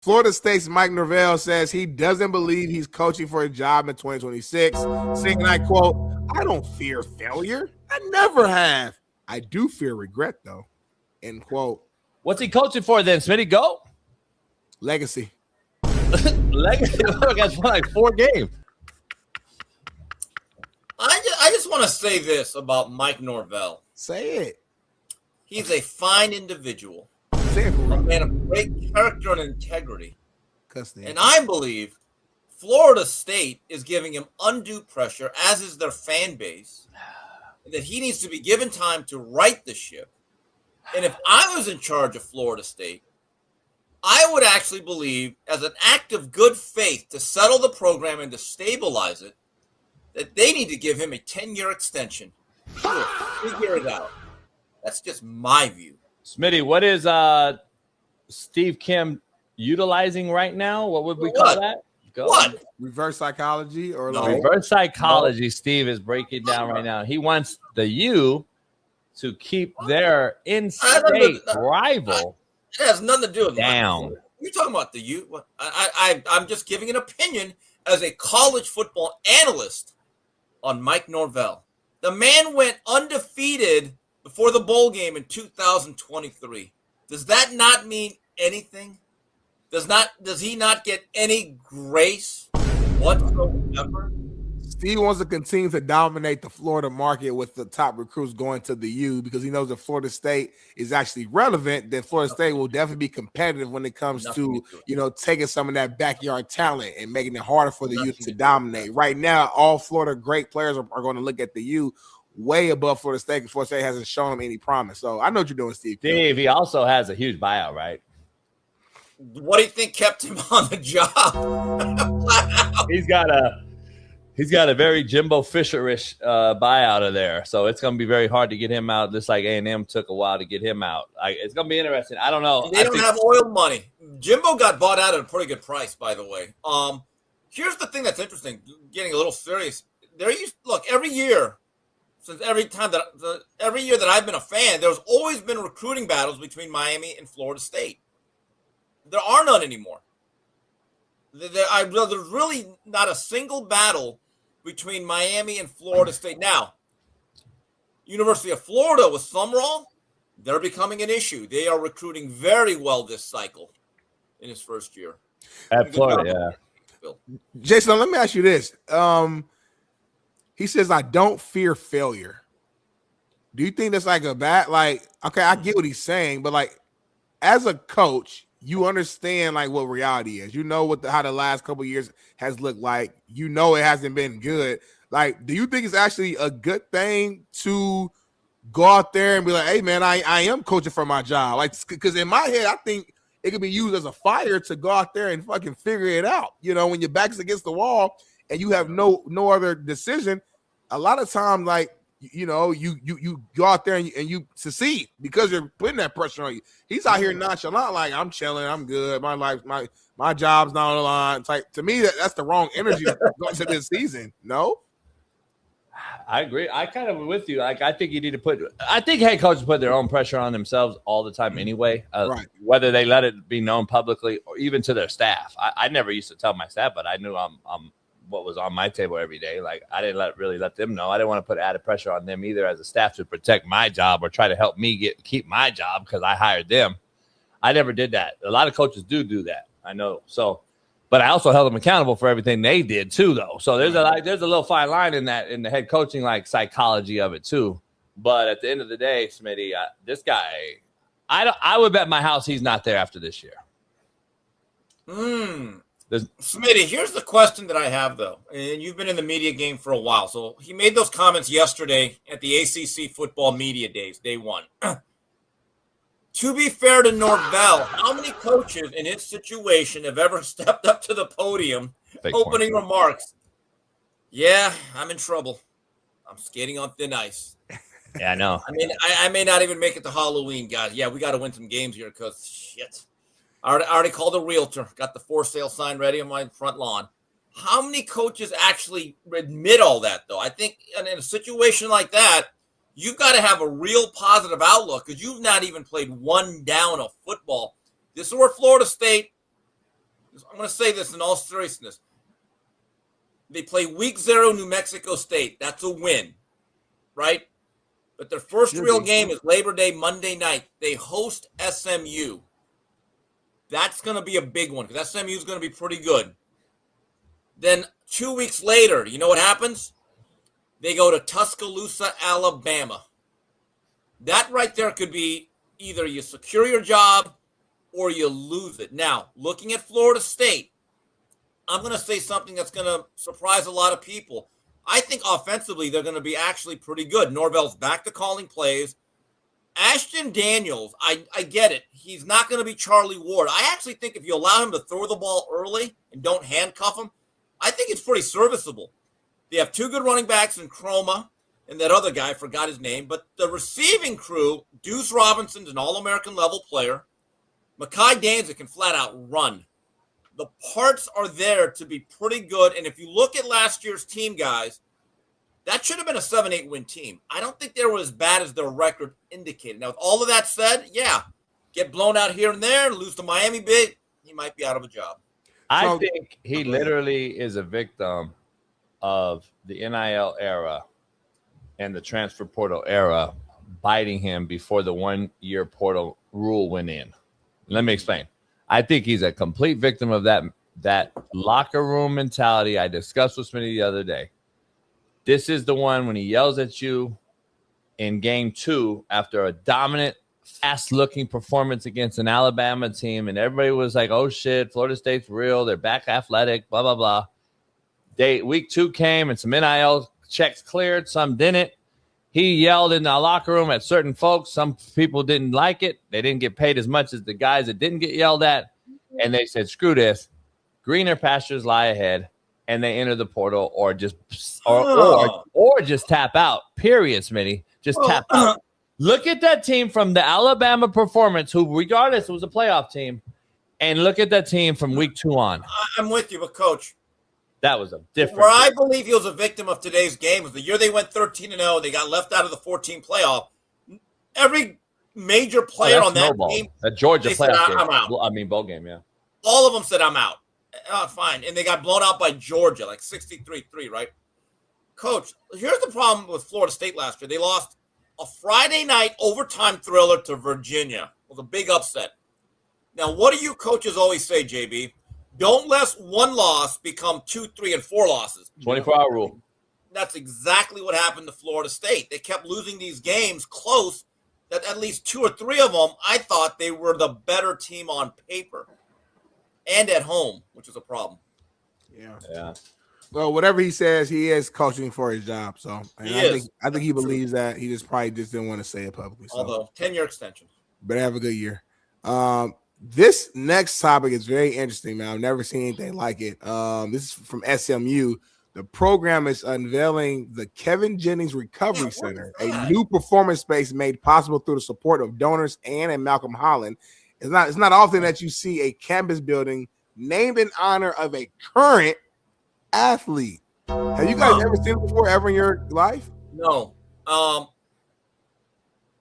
Florida State's Mike Norvell says he doesn't believe he's coaching for a job in 2026, saying, and I quote, "I don't fear failure. I never have. I do fear regret, though." End quote. What's he coaching for then, Smitty? Go. Legacy. Legacy. Look, that's like 4 games. I just want to say this about Mike Norvell. Say it. He's a fine individual. Say it for real. A man of great character and integrity. Custody. And I believe Florida State is giving him undue pressure, as is their fan base, and that he needs to be given time to right the ship. And if I was in charge of Florida State, I would actually believe, as an act of good faith to settle the program and to stabilize it, that they need to give him a 10-year extension. He will figure it out. That's just my view. Smitty, what is Steve Kim utilizing right now? What would we call that? Go. What? Reverse psychology or No. like Reverse psychology, Steve is breaking down right now. He wants the U to keep their in-state rival It has nothing to do with down. You're talking about the U. I'm just giving an opinion as a college football analyst on Mike Norvell. The man went undefeated before the bowl game in 2023. Does that not mean anything? Does he not get any grace whatsoever? Steve wants to continue to dominate the Florida market with the top recruits going to the U because he knows if Florida State is actually relevant, then Florida State will definitely be competitive when it comes to, taking some of that backyard talent and making it harder for the U to dominate. Right now, all Florida great players are going to look at the U way above Florida State because Florida State hasn't shown them any promise. So I know what you're doing, Steve. Steve, he also has a huge buyout, right? What do you think kept him on the job? He's got a very Jimbo Fisher-ish buyout of there, so it's going to be very hard to get him out. Just like A&M took a while to get him out. It's going to be interesting. I don't know. They don't have oil money. Jimbo got bought out at a pretty good price, by the way. Here's the thing that's interesting. Getting a little serious. Look, every year since every year that I've been a fan, there's always been recruiting battles between Miami and Florida State. There are none anymore. There's really not a single battle between Miami and Florida State. Now, University of Florida with Summerall, they're becoming an issue. They are recruiting very well this cycle in his first year. At Florida, yeah. Jason, let me ask you this. He says, I don't fear failure. Do you think that's like a bad, okay, I get what he's saying, but as a coach, you understand what reality is. You know how the last couple of years has looked like. You know it hasn't been good. Do you think it's actually a good thing to go out there and be like, hey, man, I am coaching for my job? Because in my head, I think it could be used as a fire to go out there and fucking figure it out. When your back's against the wall and you have no other decision, a lot of times, you go out there and you succeed because you're putting that pressure on you. He's out here nonchalant, I'm chilling, I'm good. My life, my job's not on the line. To me, that's the wrong energy going to this season. No, I agree. I kind of with you. I think you need to I think head coaches put their own pressure on themselves all the time anyway. Right. Whether they let it be known publicly or even to their staff. I never used to tell my staff, but I knew I'm what was on my table every day. I didn't really let them know. I didn't want to put added pressure on them either as a staff to protect my job or try to help me keep my job because I hired them. I never did that. A lot of coaches do that. I know. So, but I also held them accountable for everything they did too, though. So there's a little fine line in that, in the head coaching, psychology of it too. But at the end of the day, Smitty, this guy, I would bet my house he's not there after this year. Smitty, here's the question that I have, though, and you've been in the media game for a while. So he made those comments yesterday at the ACC Football Media Days, day one. To be fair to Norvell, how many coaches in his situation have ever stepped up to the podium, opening remarks? Yeah, I'm in trouble. I'm skating on thin ice. Yeah, I know. I may not even make it to Halloween, guys. Yeah, we got to win some games here because shit. I already called a realtor. Got the for sale sign ready on my front lawn. How many coaches actually admit all that, though? I think in a situation like that, you've got to have a real positive outlook because you've not even played one down of football. This is where Florida State I'm going to say this in all seriousness. They play week 0 New Mexico State. That's a win, right? But their first real game is Labor Day, Monday night. They host SMU. That's going to be a big one because SMU is going to be pretty good. Then 2 weeks later, you know what happens? They go to Tuscaloosa, Alabama. That right there could be either you secure your job or you lose it. Now, looking at Florida State, I'm going to say something that's going to surprise a lot of people. I think offensively they're going to be actually pretty good. Norvell's back to calling plays. Ashton Daniels, I get it. He's not going to be Charlie Ward. I actually think if you allow him to throw the ball early and don't handcuff him, I think it's pretty serviceable. They have 2 good running backs in Chroma and that other guy, I forgot his name. But the receiving crew, Deuce Robinson's an All-American level player. Mekhi Danzig can flat out run. The parts are there to be pretty good. And if you look at last year's team, guys, that should have been a 7-8 win team. I don't think they were as bad as their record indicated. Now, with all of that said, yeah, get blown out here and there, lose to Miami big, he might be out of a job. I think he literally is a victim of the NIL era and the transfer portal era biting him before the 1-year portal rule went in. Let me explain. I think he's a complete victim of that locker room mentality I discussed with Smitty the other day. This is the one when he yells at you in game 2 after a dominant, fast-looking performance against an Alabama team, and everybody was like, oh, shit, Florida State's real. They're back athletic, blah, blah, blah. Week 2 came, and some NIL checks cleared. Some didn't. He yelled in the locker room at certain folks. Some people didn't like it. They didn't get paid as much as the guys that didn't get yelled at. And they said, screw this. Greener pastures lie ahead. And they enter the portal or just tap out. Period, Smitty. Just tap out. Look at that team from the Alabama performance, who regardless was a playoff team, and look at that team from week 2 on. I'm with you, but Coach, that was a different. Where I believe he was a victim of today's game was the year they went 13-0. They got left out of the 14 playoff. Every major player on that team, that Georgia playoff game. I'm out. I mean, bowl game, yeah. All of them said, I'm out. Fine. And they got blown out by Georgia, like 63-3, right? Coach, here's the problem with Florida State last year. They lost a Friday night overtime thriller to Virginia. It was a big upset. Now, what do you coaches always say, JB? Don't let one loss become 2, 3, and 4 losses. 24-hour rule. That's exactly what happened to Florida State. They kept losing these games close, that at least 2 or 3 of them, I thought they were the better team on paper and at home, which is a problem. Yeah. Well, whatever he says, he is coaching for his job. So I think he believes that. He probably didn't want to say it publicly. So. Although 10-year extension. Better have a good year. This next topic is very interesting, man. I've never seen anything like it. This is from SMU. The program is unveiling the Kevin Jennings Recovery Center, a new performance space made possible through the support of donors and Malcolm Holland. It's not often that you see a campus building named in honor of a current athlete. Have you guys ever seen it before, ever in your life? No.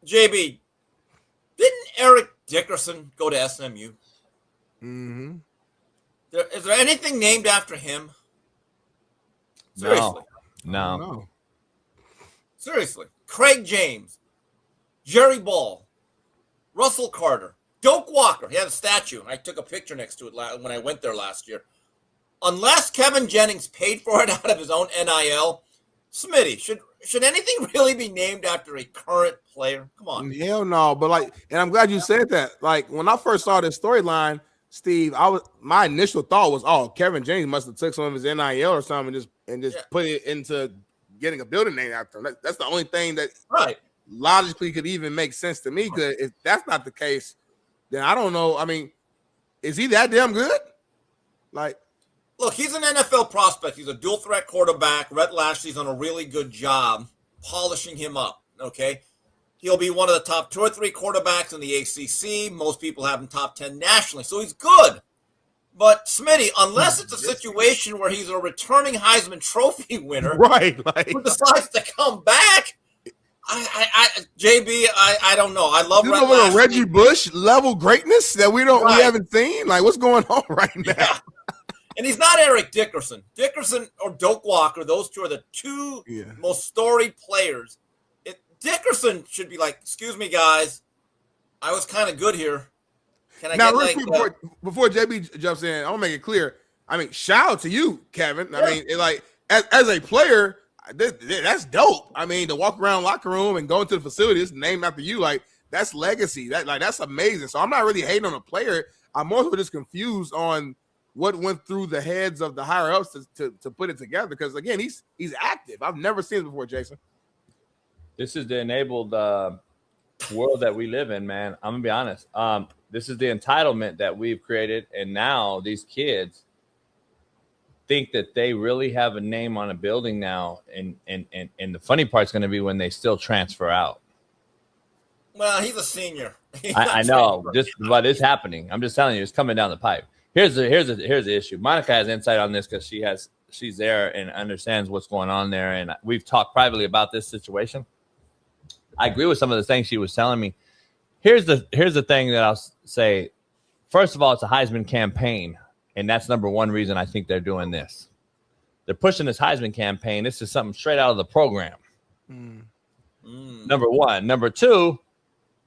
JB, didn't Eric Dickerson go to SMU? Mm-hmm. Is there anything named after him? Seriously. No. Seriously. Craig James, Jerry Ball, Russell Carter, Doak Walker. He had a statue. I took a picture next to it when I went there last year. Unless Kevin Jennings paid for it out of his own NIL, Smitty, should anything really be named after a current player? Come on. Hell no. But and I'm glad you said that. Like when I first saw this storyline, Steve, my initial thought was, Kevin Jennings must have took some of his NIL or something and just put it into getting a building name after him. That's the only thing that logically could even make sense to me. Because if that's not the case, then I don't know. I mean, is he that damn good? Look, he's an NFL prospect. He's a dual threat quarterback. Rhett Lashley's done a really good job polishing him up, okay? He'll be one of the top 2 or 3 quarterbacks in the ACC. Most people have him top 10 nationally, so he's good. But, Smitty, unless it's a situation where he's a returning Heisman Trophy winner right, who decides to come back, JB, I don't know. I love Red Lashley. Reggie Bush level greatness that we haven't seen. Like, what's going on right now? Yeah. And he's not Eric Dickerson. Dickerson or Doak Walker, those two are the two most storied players. Dickerson should be like, excuse me, guys, I was kind of good here. Can I now, get before JB jumps in, I want to make it clear. I mean, shout out to you, Kevin. I mean, as a player, that's dope. I mean, to walk around locker room and go into the facility, it's named after you. Like, that's legacy. That's amazing. So I'm not really hating on a player. I'm more so just confused on what went through the heads of the higher ups to put it together. Because again, he's active. I've never seen it before, Jason. This is the enabled world that we live in, man. I'm gonna be honest. This is the entitlement that we've created, and now these kids think that they really have a name on a building now, and the funny part's going to be when they still transfer out. Well, he's a senior. I know, just what is happening. I'm just telling you, it's coming down the pipe. Here's the issue. Monica has insight on this because she's there and understands what's going on there, and we've talked privately about this situation. I agree with some of the things she was telling me. Here's the thing that I'll say. First of all, it's a Heisman campaign. And that's number one reason I think they're doing this. They're pushing this Heisman campaign. This is something straight out of the program. Number one. Number two,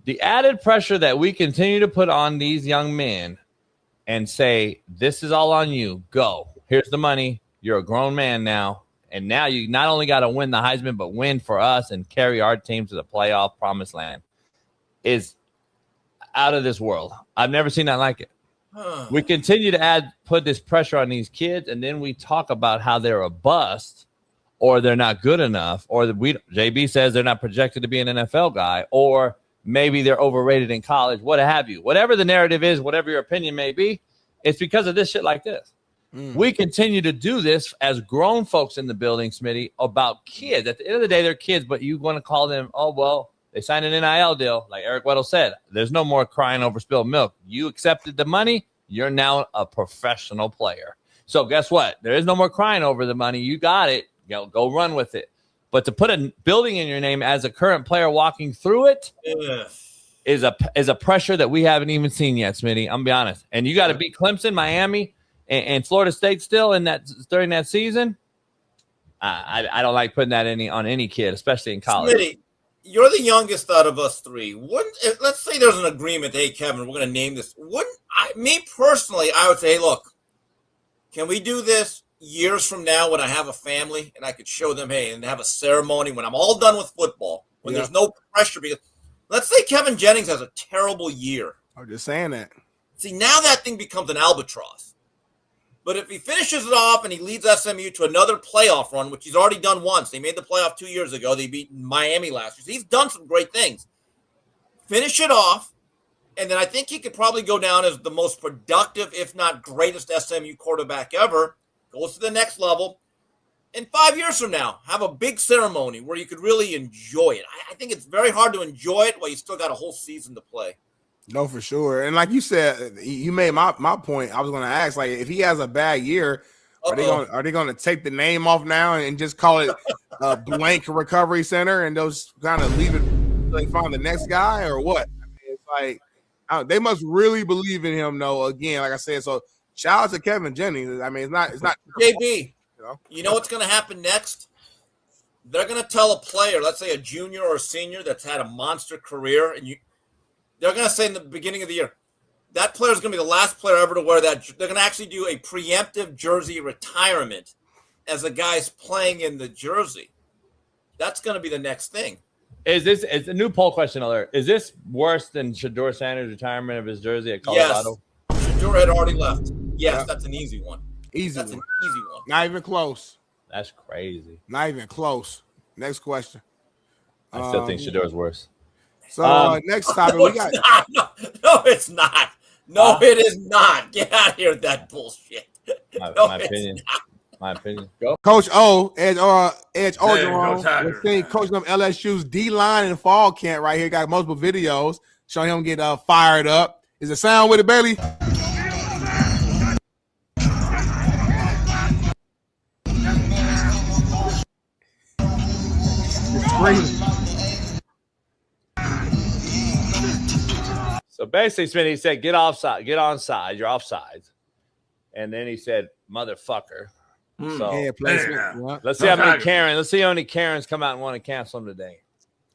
the added pressure that we continue to put on these young men and say, this is all on you. Go. Here's the money. You're a grown man now. And now you not only got to win the Heisman, but win for us and carry our team to the playoff promised land is out of this world. I've never seen that like it. We continue to put this pressure on these kids, and then we talk about how they're a bust or they're not good enough, or JB says they're not projected to be an NFL guy, or maybe they're overrated in college, what have you. Whatever the narrative is, whatever your opinion may be, it's because of this shit like this. We continue to do this as grown folks in the building, Smitty, about kids. At the end of the day, they're kids, but you want to call them, oh, well, they signed an NIL deal. Like Eric Weddle said, there's no more crying over spilled milk. You accepted the money. You're now a professional player. So guess what? There is no more crying over the money. You got it. Go run with it. But to put a building in your name as a current player walking through it is a pressure that we haven't even seen yet, Smitty. I'm going to be honest. And you got to beat Clemson, Miami, and Florida State still during that season. I don't like putting that on any kid, especially in college. Smitty, you're the youngest out of us three. Let's say there's an agreement. Hey, Kevin, we're going to name this. Me personally, I would say, hey, look, can we do this years from now when I have a family and I could show them, hey, and have a ceremony when I'm all done with football, when there's no pressure? Because let's say Kevin Jennings has a terrible year. I'm just saying that. See, now that thing becomes an albatross. But if he finishes it off and he leads SMU to another playoff run, which he's already done once. They made the playoff 2 years ago. They beat Miami last year. So he's done some great things. Finish it off, and then I think he could probably go down as the most productive, if not greatest SMU quarterback ever. Goes to the next level. And 5 years from now, have a big ceremony where you could really enjoy it. I think it's very hard to enjoy it while you still got a whole season to play. No, for sure. And like you said, you made my point. I was going to ask, like, if he has a bad year, are they going to take the name off now and just call it a blank recovery center and those kind of leave it until they find the next guy, or what? I mean, it's like they must really believe in him, though. Again, like I said, so shout out to Kevin Jennings. I mean, it's not JB. You know what's going to happen next? They're going to tell a player, let's say a junior or a senior that's had a monster career, and they're going to say in the beginning of the year, that player is going to be the last player ever to wear that. They're going to actually do a preemptive jersey retirement as the guy's playing in the jersey. That's going to be the next thing. It's a new poll question alert. Is this worse than Shedeur Sanders' retirement of his jersey at Colorado? Yes. Shedeur had already left. Yes, That's an easy one. An easy one. Not even close. That's crazy. Not even close. Next question. I still think Shedeur's worse. So next topic we got. No, it's not. No, it is not. Get out of here with that bullshit. My opinion. My opinion. Go. Coach O, Edge Orgeron, we're seeing coaching up LSU's D-line in fall camp right here. Got multiple videos showing him get fired up. Is it sound with it, baby? basically, Smitty, he said, get offside, get onside, you're offside. And then he said, motherfucker. So let's see how many Karens come out and want to cancel him today.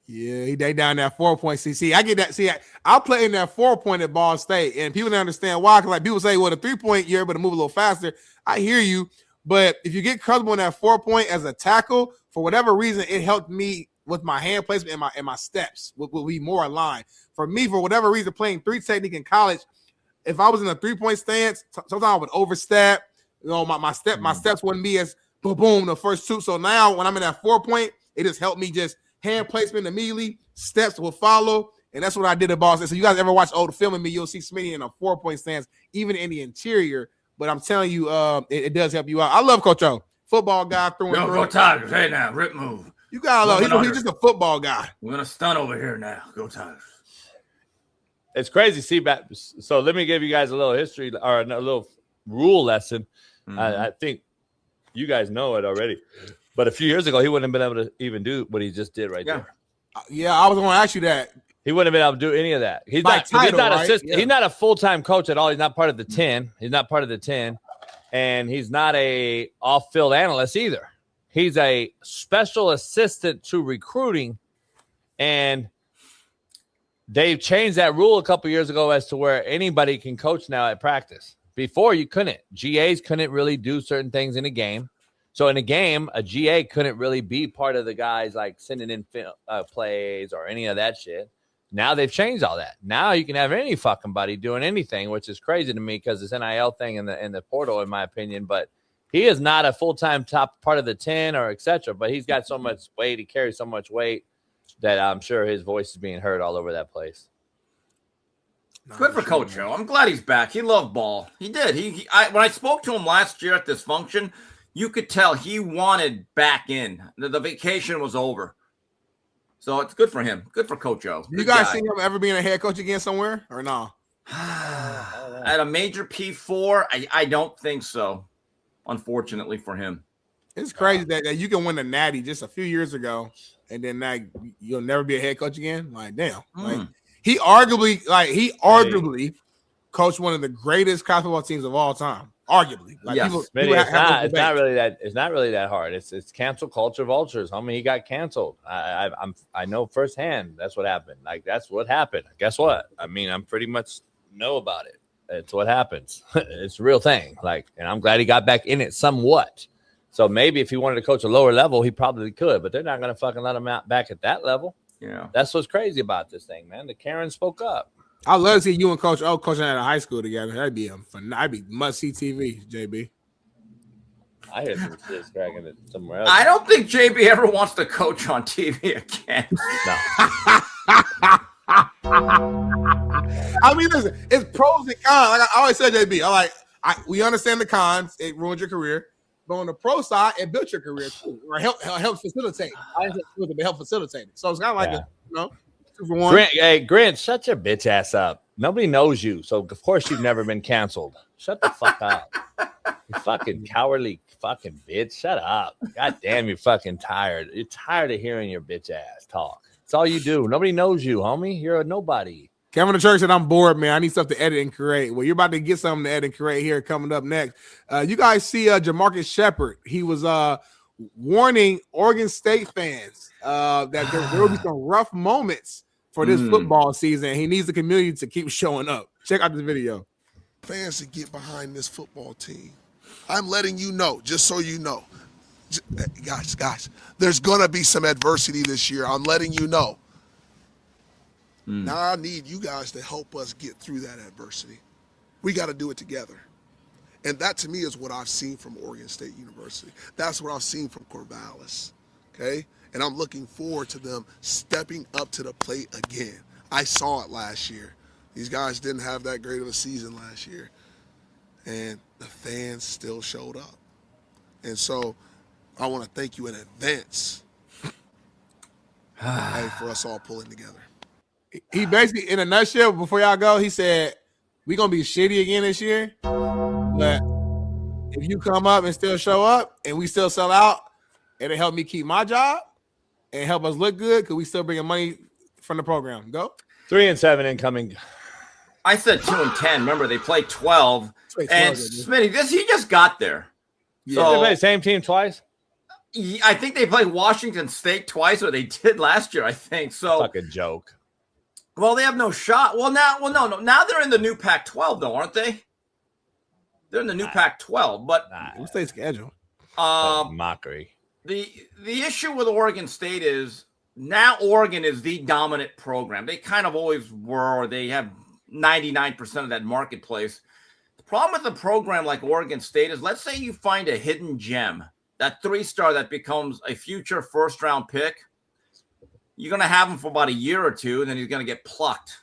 Yeah, they down that 4-point. See, I get that. See, I play in that 4-point at Ball State, and people don't understand why. Because like people say, well, the 3-point, you're able to move a little faster. I hear you, but if you get comfortable in that 4-point as a tackle, for whatever reason, it helped me with my hand placement and my steps will be more aligned. For me, for whatever reason, playing 3 technique in college, if I was in a 3-point stance, sometimes I would overstep. You know, my steps wouldn't be as boom the first 2. So now when I'm in that 4-point, it just helped me just hand placement immediately, steps will follow, and that's what I did at Ball State. So you guys ever watch old film of me, you'll see Smitty in a 4-point stance, even in the interior. But I'm telling you, it does help you out. I love Coach O, football guy through and through. Go Tigers! Hey now, rip move. You gotta love. He's just a football guy. We're gonna stun over here now. Go Tigers! It's crazy. See, so let me give you guys a little history or a little rule lesson. Mm-hmm. I think you guys know it already. But a few years ago, he wouldn't have been able to even do what he just did right there. Yeah, I was going to ask you that. He wouldn't have been able to do any of that. He's not he's not a full-time coach at all. He's not part of the 10. He's not part of the 10. And he's not a off-field analyst either. He's a special assistant to recruiting. And they've changed that rule a couple years ago as to where anybody can coach now at practice. Before, you couldn't. GAs couldn't really do certain things in a game. So in a game, a GA couldn't really be part of the guys like sending in plays or any of that shit. Now they've changed all that. Now you can have any fucking buddy doing anything, which is crazy to me because it's NIL thing in the portal, in my opinion. But he is not a full-time top part of the 10 or et cetera. But he's got so much weight. He carries so much weight that I'm sure his voice is being heard all over that place. Good for Coach O. I'm glad he's back. He loved ball. He did. When I spoke to him last year at this function, you could tell he wanted back in. The vacation was over. So it's good for him. Good for Coach O. You guys see him ever being a head coach again somewhere or no? At a major P4, I don't think so, unfortunately for him. It's crazy that you can win the Natty just a few years ago, and then now you'll never be a head coach again. Like, damn. Like, he arguably coached one of the greatest college football teams of all time. Arguably, like yes. It's not really that hard. It's cancel culture vultures. I mean, he got canceled. I know firsthand. That's what happened. Like that's what happened. Guess what? I mean, I'm pretty much know about it. It's what happens. It's a real thing. Like, and I'm glad he got back in it somewhat. So maybe if he wanted to coach a lower level, he probably could. But they're not going to fucking let him out back at that level. Yeah, that's what's crazy about this thing, man. The Karen spoke up. I'd love to see you and Coach O coaching at a high school together. That'd be must-see TV, JB. I hear some shit cracking it somewhere else. I don't think JB ever wants to coach on TV again. No. I mean, listen, it's pros and cons. Like I always said, JB, we understand the cons. It ruined your career. But on the pro side, it built your career too, or help facilitate. I didn't say it, but help facilitate it. So it's kind of like Grant, shut your bitch ass up. Nobody knows you, so of course you've never been canceled. Shut the fuck up. You fucking cowardly fucking bitch. Shut up. God damn, you're fucking tired. You're tired of hearing your bitch ass talk. That's all you do. Nobody knows you, homie. You're a nobody. Kevin the Church said, I'm bored, man. I need stuff to edit and create. Well, you're about to get something to edit and create here coming up next. You guys see Jamarcus Shepard. He was warning Oregon State fans that there will be some rough moments for this football season. He needs the community to keep showing up. Check out this video. Fans to get behind this football team. I'm letting you know, just so you know. Guys, there's going to be some adversity this year. I'm letting you know. Now I need you guys to help us get through that adversity. We got to do it together. And that, to me, is what I've seen from Oregon State University. That's what I've seen from Corvallis, okay? And I'm looking forward to them stepping up to the plate again. I saw it last year. These guys didn't have that great of a season last year. And the fans still showed up. And so I want to thank you in advance for us all pulling together. He basically, in a nutshell, before y'all go, he said, we're going to be shitty again this year. But if you come up and still show up and we still sell out, it'll help me keep my job and help us look good because we still bringing money from the program. Go. 3-7 incoming. I said 2-10. Remember, they played 12. Play 12, And Smitty, he just got there. Yeah. So, They play the same team twice? I think they played Washington State twice, or they did last year, I think. So, Fucking joke. well, they have no shot. Well, no. Now they're in the new Pac-12, though, aren't they? They're in the new Pac-12. But What's their schedule? Mockery. the issue with Oregon State is now Oregon is the dominant program. They kind of always were. Or they have 99% of that marketplace. The problem with a program like Oregon State is, let's say you find a hidden gem, that 3-star that becomes a future first-round pick. You're going to have him for about a year or two, and then he's going to get plucked.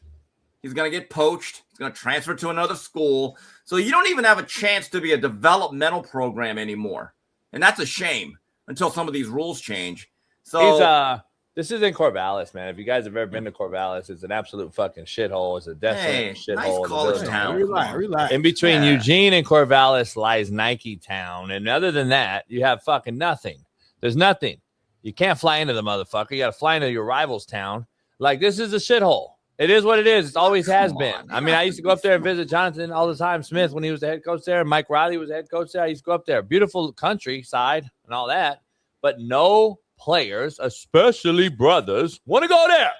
He's going to get poached. He's going to transfer to another school. So you don't even have a chance to be a developmental program anymore. And that's a shame until some of these rules change. So this is in Corvallis, man. If you guys have ever been to Corvallis, it's an absolute fucking shithole. It's a definite shithole. Nice college town. Relax. In between Eugene and Corvallis lies Nike Town. And other than that, you have fucking nothing. There's nothing. You can't fly into the motherfucker. You got to fly into your rival's town. Like, this is a shithole. It is what it is. It always has been. I mean, I used to go up there and visit Jonathan all the time, Smith, when he was the head coach there. Mike Riley was the head coach there. I used to go up there. Beautiful countryside and all that. But no players, especially brothers, want to go there.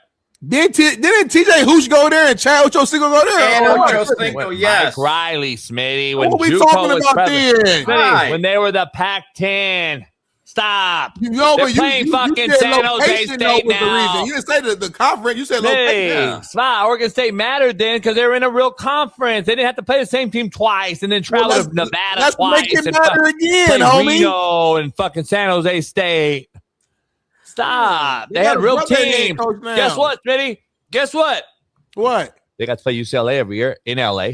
Didn't TJ Hoosh go there and Chad Ochocinco go there? And Oh, Ochocinco, yes. Mike Riley, Smitty. When what we JUCO talking was about prevalent. then? Smitty, when they were the Pac-10. Stop. They're playing fucking said San Jose location, though, State was the now. reason. You didn't say the conference. You said Hey, location. smile. Oregon State mattered then because they were in a real conference. They didn't have to play the same team twice and then travel to Nevada Let's twice. make it and matter again, play homie. Reno and fucking San Jose State. Stop. They had a real team. Guess what, Smitty? Guess what? What? They got to play UCLA every year in LA.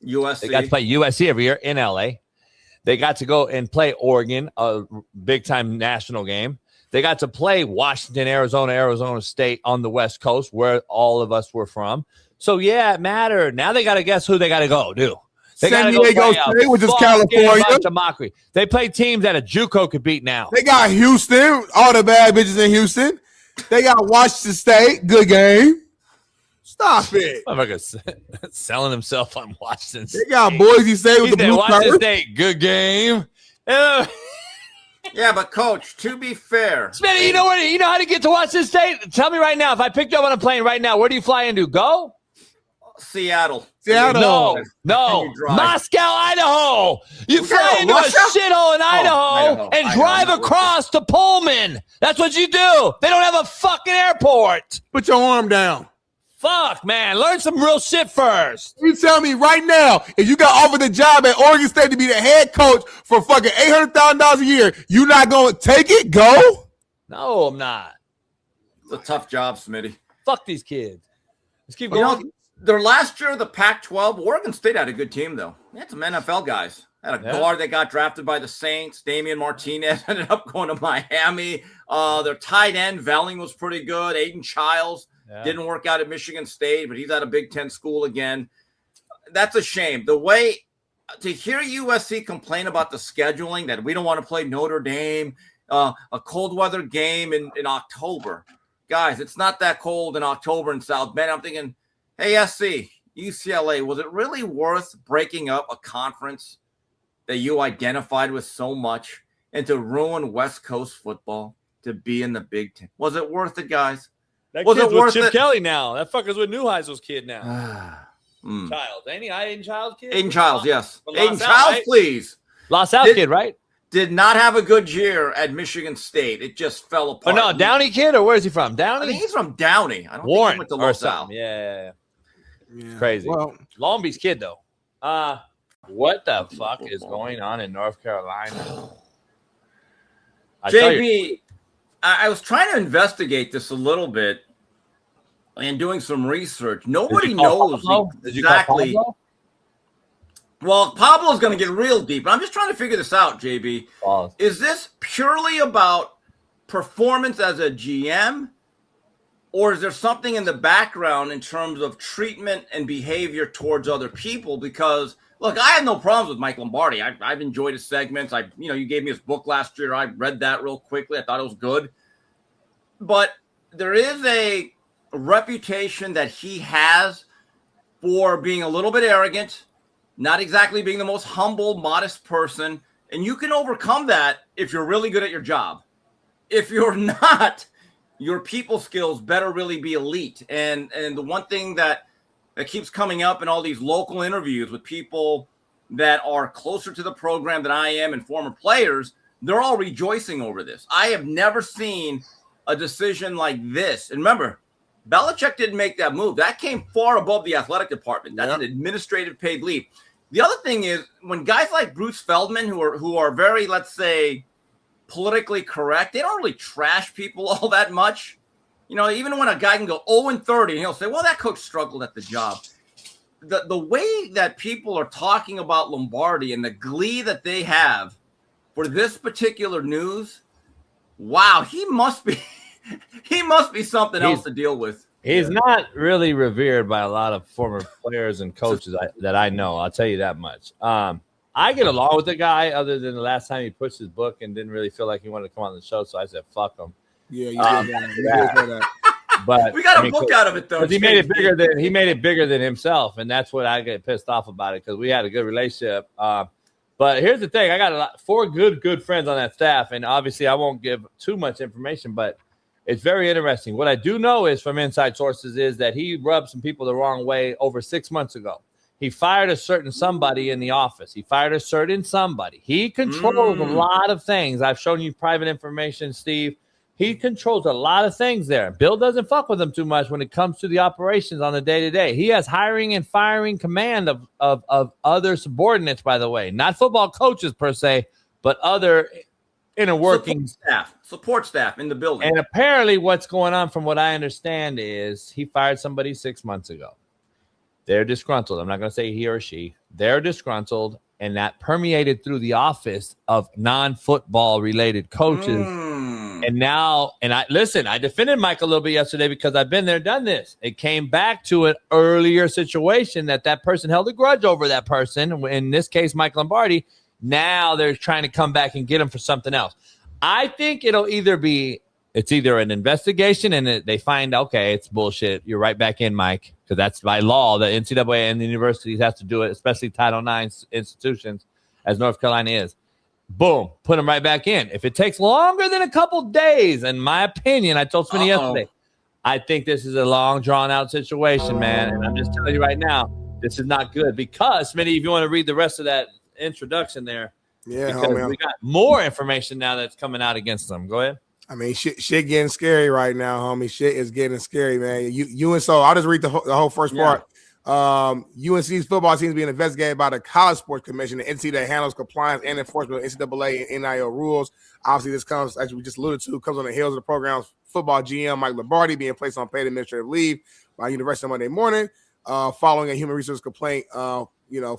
USC. They got to play USC every year in LA. They got to go and play Oregon, a big-time national game. They got to play Washington, Arizona State on the West Coast, where all of us were from. So, yeah, it mattered. Now they got to guess who they got to go do. They San Diego State, which is California. Bunch of mockery. They play teams that a JUCO could beat now. They got Houston, all the bad bitches in Houston. They got Washington State, good game. Stop it. Motherfucker selling himself on Washington State. They got Boise State with the blue Washington colors. State, good game. Yeah, but Coach, to be fair, Smitty, you know how to get to Washington State? Tell me right now. If I picked you up on a plane right now, where do you fly into? Go? Seattle. No. You drive. Moscow, Idaho. You fly into Russia? a shithole in Idaho and drive across to Pullman. That's what you do. They don't have a fucking airport. Put your arm down. Fuck, man. Learn some real shit first. You tell me right now, if you got offered the job at Oregon State to be the head coach for fucking $800,000 a year, you not going to take it? Go? No, I'm not. It's a tough job, Smitty. Fuck these kids. Let's keep You going. know, their last year of the Pac-12, Oregon State had a good team, though. They had some NFL guys. Had a guard that got drafted by the Saints. Damian Martinez ended up going to Miami. Their tight end, Velling, was pretty good. Aiden Childs didn't work out at Michigan State, but he's at a Big Ten school again. That's a shame. The way to hear USC complain about the scheduling, that we don't want to play Notre Dame, a cold weather game in October. Guys, it's not that cold in October in South Bend. I'm thinking, hey, SC, UCLA, was it really worth breaking up a conference that you identified with so much and to ruin West Coast football to be in the Big Ten? Was it worth it, guys? That Was kid's it worth with Chip it? Kelly now. That fucker's with Neuheisel's kid now. Childs. Ain't he? Aiden Childs' kid? Aiden Childs, yes. From Aiden Los Al, Childs, right? please. Los Al kid, right? Did not have a good year at Michigan State. It just fell Oh, apart. no, Downey kid, or where's he from? I Downey? think he's from Downey. I don't Warren think he went to or Los Al. something. Yeah. Yeah. Crazy. Well, Long Beach kid, though. What the fuck is going on in North Carolina? JB, I was trying to investigate this a little bit and doing some research. Nobody knows exactly. Well, Pablo's going to get real deep. I'm just trying to figure this out, JB. Is this purely about performance as a GM, or is there something in the background in terms of treatment and behavior towards other people? Because, look, I have no problems with Mike Lombardi. I've enjoyed his segments. You gave me his book last year. I read that real quickly. I thought it was good. But there is a reputation that he has for being a little bit arrogant, not exactly being the most humble, modest person. And you can overcome that if you're really good at your job. If you're not, your people skills better really be elite. And the one thing that keeps coming up in all these local interviews with people that are closer to the program than I am and former players, they're all rejoicing over this. I have never seen a decision like this. And remember, Belichick didn't make that move. That came far above the athletic department. That's an administrative paid leave. The other thing is when guys like Bruce Feldman, who are very, let's say, politically correct, they don't really trash people all that much. You know, even when a guy can go 0-30 and he'll say, well, that coach struggled at the job. The way that people are talking about Lombardi and the glee that they have for this particular news, wow, he must be something else to deal with. He's not really revered by a lot of former players and coaches that I know. I'll tell you that much. I get along with the guy other than the last time he pushed his book and didn't really feel like he wanted to come on the show. So I said, fuck him. Yeah, you did that. But we got a book out of it, though. He made it bigger than himself. And that's what I get pissed off about it because we had a good relationship. But here's the thing. I got 4 good friends on that staff. And obviously I won't give too much information, but it's very interesting. What I do know is from inside sources is that he rubbed some people the wrong way over 6 months ago. He fired a certain somebody in the office. He fired a certain somebody. He controls a lot of things. I've shown you private information, Steve. He controls a lot of things there. Bill doesn't fuck with him too much when it comes to the operations on the day-to-day. He has hiring and firing command of other subordinates, by the way. Not football coaches per se, but other inner working support staff in the building. And apparently what's going on from what I understand is he fired somebody 6 months ago. They're disgruntled. I'm not going to say he or she. They're disgruntled, and that permeated through the office of non-football related coaches. And now, I defended Mike a little bit yesterday because I've been there, done this. It came back to an earlier situation that person held a grudge over that person. In this case, Mike Lombardi. Now they're trying to come back and get him for something else. I think it's either an investigation and they find, okay, it's bullshit. You're right back in, Mike, because that's by law. The NCAA and the universities have to do it, especially Title IX institutions, as North Carolina is. Boom, put him right back in. If it takes longer than a couple days, in my opinion, I told Smitty yesterday, I think this is a long, drawn-out situation, man. And I'm just telling you right now, this is not good because, Smitty, if you want to read the rest of that introduction there, we got more information now that's coming out against them. Go ahead. I mean, shit getting scary right now, homie. Shit is getting scary, man. So I'll just read the whole first part. UNC's football team is being investigated by the College Sports Commission, the entity that handles compliance and enforcement of NCAA and NIL rules. Obviously, this comes, as we just alluded to, comes on the heels of the program's football GM, Mike Lombardi, being placed on paid administrative leave by University on Monday morning, following a human resources complaint, filed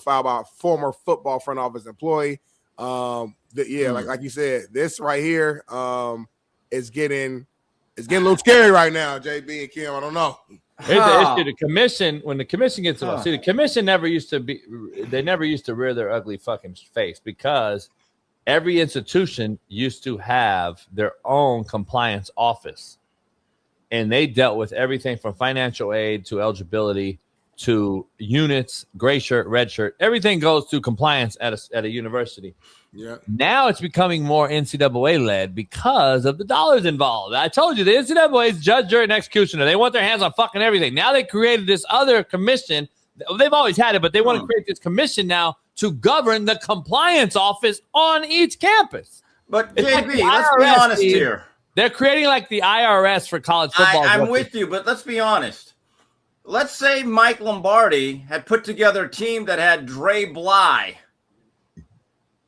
by a former football front office employee. Like you said, this right here is getting a little scary right now, JB and Kim. I don't know. Here's the issue. The commission, when the commission gets involved, the commission never used to rear their ugly fucking face because every institution used to have their own compliance office. And they dealt with everything from financial aid to eligibility to units, gray shirt, red shirt. Everything goes through compliance at a university. Yeah. Now it's becoming more NCAA led because of the dollars involved. I told you the NCAA is judge, jury, and executioner. They want their hands on fucking everything. Now they created this other commission. They've always had it, but they want to create this commission now to govern the compliance office on each campus. But JB, let's be honest here. They're creating like the IRS for college football. I'm with you, but let's be honest. Let's say Mike Lombardi had put together a team that had Dre Bly,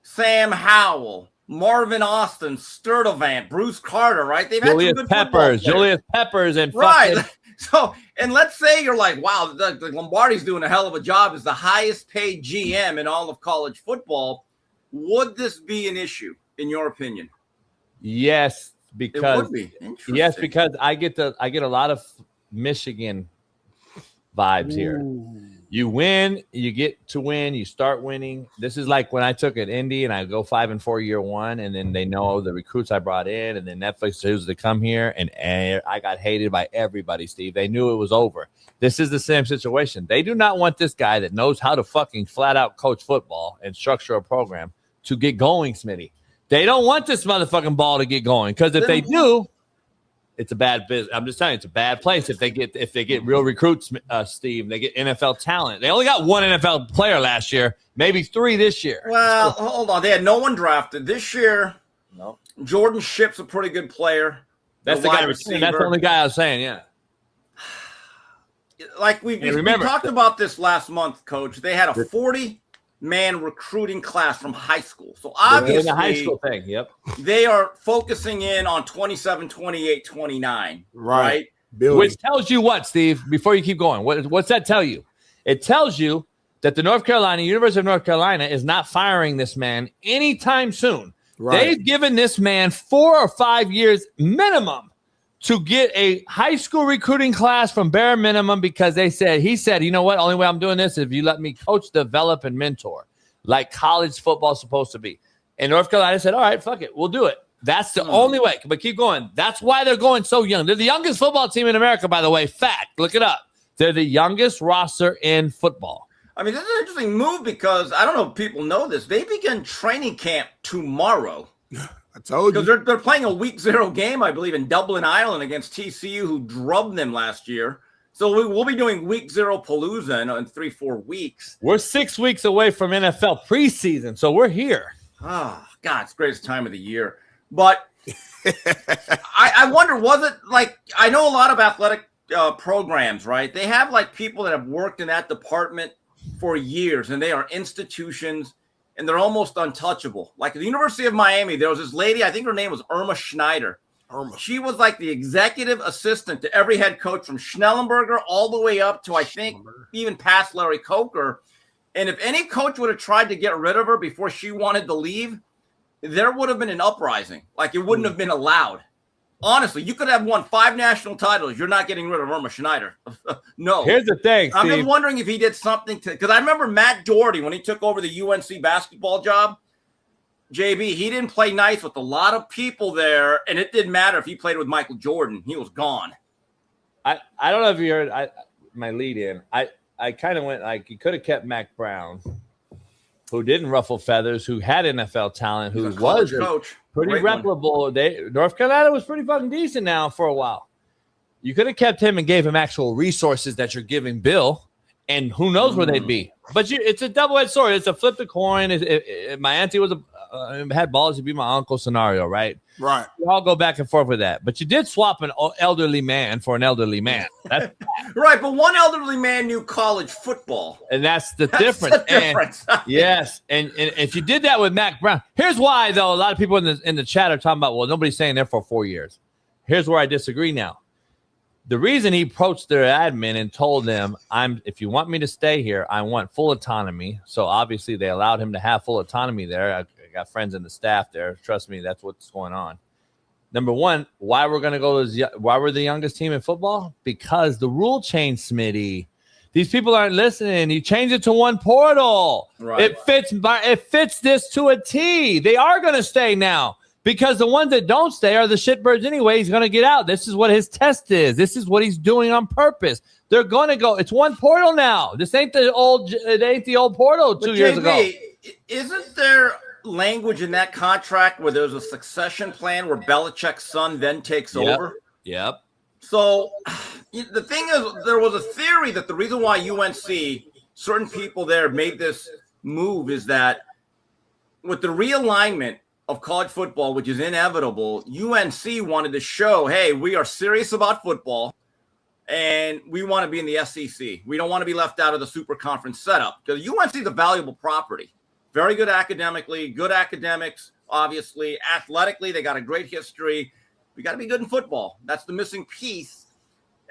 Sam Howell, Marvin Austin, Sturdivant, Bruce Carter, right? They've had Julius Peppers, and right. So, and let's say you're like, wow, the Lombardi's doing a hell of a job as the highest paid GM in all of college football. Would this be an issue, in your opinion? Yes, because it would be. I get a lot of Michigan vibes here. You win, you get to win, you start winning. This is like when I took at Indy and I go 5-4 year one, and then they know the recruits I brought in, and then Netflix chooses to come here, and I got hated by everybody, Steve. They knew it was over. This is the same situation. They do not want this guy that knows how to fucking flat out coach football and structure a program to get going, Smitty. They don't want this motherfucking ball to get going, because if they do, it's a bad business. I'm just telling you, it's a bad place if they get real recruits, Steve. They get NFL talent. They only got one NFL player last year, maybe 3 this year. Well, hold on. They had no one drafted this year. No, Jordan Ship's a pretty good player. that's the guy. That's the only guy I was saying. Yeah, like we talked about this last month, Coach. They had a 40-man recruiting class from high school. So obviously, the high school thing. Yep, they are focusing in on 27, 28, 29. Right? Which tells you what, Steve? Before you keep going, what's that tell you? It tells you that the University of North Carolina is not firing this man anytime soon. Right. They've given this man 4 or 5 years minimum to get a high school recruiting class from bare minimum, because he said, you know what? Only way I'm doing this is if you let me coach, develop, and mentor like college football is supposed to be. And North Carolina said, all right, fuck it. We'll do it. That's the only way. But keep going. That's why they're going so young. They're the youngest football team in America, by the way. Fact. Look it up. They're the youngest roster in football. I mean, this is an interesting move because I don't know if people know this. They begin training camp tomorrow. I told you. Because they're playing a week 0 game, I believe, in Dublin, Ireland against TCU, who drubbed them last year. So we'll be doing week 0 Palooza in 3-4 weeks. We're 6 weeks away from NFL preseason, so we're here. Oh, God, it's the greatest time of the year. But I wonder, was it like, I know a lot of athletic programs, right? They have like people that have worked in that department for years, and they are institutions, and they're almost untouchable. Like at the University of Miami, there was this lady, I think her name was Irma Schneider. She was like the executive assistant to every head coach from Schnellenberger all the way up to, I think, even past Larry Coker. And if any coach would have tried to get rid of her before she wanted to leave, there would have been an uprising. Like it wouldn't have been allowed. Honestly, you could have won 5 national titles. You're not getting rid of Irma Schneider. No. Here's the thing, I'm Steve. just wondering if he did something to – because I remember Matt Doherty, when he took over the UNC basketball job, JB, he didn't play nice with a lot of people there, and it didn't matter if he played with Michael Jordan. He was gone. I don't know if you heard my lead in. I kind of went like, you could have kept Mac Brown, who didn't ruffle feathers, who had NFL talent, who was coach. Pretty reputable. North Carolina was pretty fucking decent now for a while. You could have kept him and gave him actual resources that you're giving Bill, and who knows where they'd be. But it's a double-edged sword. It's a flip the coin. If my auntie was had balls, he'd be my uncle scenario, right? Right. We all go back and forth with that. But you did swap an elderly man for an elderly man. That's right, but one elderly man knew college football. And that's the difference. The difference. Yes. And if you did that with Mac Brown, here's why, though, a lot of people in the chat are talking about, well, nobody's staying there for 4 years. Here's where I disagree now. The reason he approached their admin and told them, if you want me to stay here, I want full autonomy. So obviously they allowed him to have full autonomy there. I got friends in the staff there. Trust me, that's what's going on. Number one, why we're the youngest team in football? Because the rule changed, Smitty. These people aren't listening. You change it to one portal. Right. It fits this to a T. They are going to stay now. Because the ones that don't stay are the shitbirds anyway. He's going to get out. This is what his test is. This is what he's doing on purpose. They're going to go. It's one portal now. This ain't the old portal 2 years ago. Isn't there language in that contract where there's a succession plan where Belichick's son then takes over? Yep. So the thing is, there was a theory that the reason why UNC, certain people there made this move is that with the realignment of college football, which is inevitable, UNC wanted to show, hey, we are serious about football and we want to be in the SEC. We don't want to be left out of the super conference setup because UNC is a valuable property. Very good academically, good academics, obviously. Athletically, they got a great history. We got to be good in football. That's the missing piece.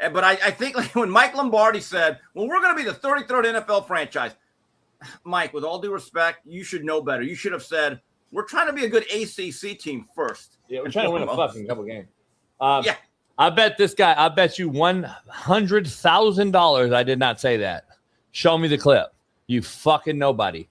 But I think like when Mike Lombardi said, well, we're going to be the 33rd NFL franchise. Mike, with all due respect, you should know better. You should have said, we're trying to be a good ACC team first. Yeah, we're trying to win a fucking couple games. Yeah. I bet you $100,000 I did not say that. Show me the clip. You fucking nobody.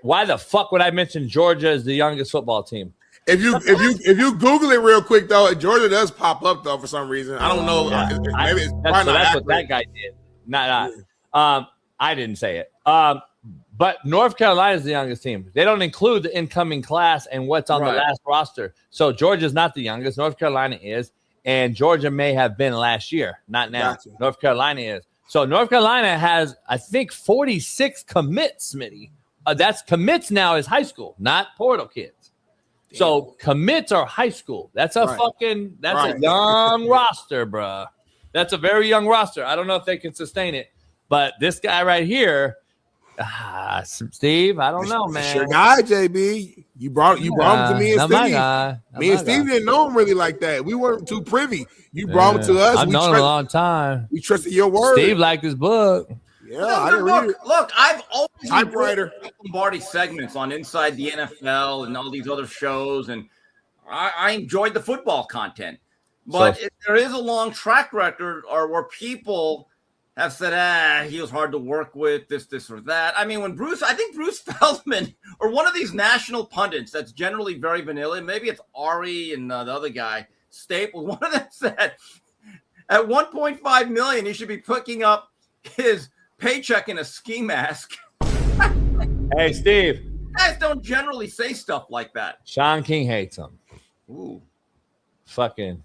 Why the fuck would I mention Georgia as the youngest football team? If you Google it real quick though, Georgia does pop up though for some reason. I don't know. Yeah. Maybe it's That's what that guy did. Not. I didn't say it. But North Carolina is the youngest team. They don't include the incoming class and what's on the last roster. So Georgia's not the youngest. North Carolina is, and Georgia may have been last year, not now. Gotcha. North Carolina is. So North Carolina has, I think, 46 commits, Smitty. That's commits now is high school, not portal kids. Damn. So commits are high school. That's a a young roster, bruh. That's a very young roster. I don't know if they can sustain it, but this guy right here, Steve, I don't know, man. It's your guy, JB. You brought him to me and Steve. Me and Steve didn't know him really like that. We weren't too privy. You brought him to us. I've known him a long time. We trusted your word. Steve liked his book. Yeah, I didn't read it. Look, I've always Typewriter Lombardi segments on Inside the NFL and all these other shows, and I enjoyed the football content. But there is a long track record where people have said, he was hard to work with, this, or that. I mean, I think Bruce Feldman or one of these national pundits that's generally very vanilla, maybe it's Ari and the other guy, Staples, one of them said at $1.5 million, he should be picking up his paycheck in a ski mask. Hey, Steve. Guys don't generally say stuff like that. Shaun King hates him. Ooh. Fucking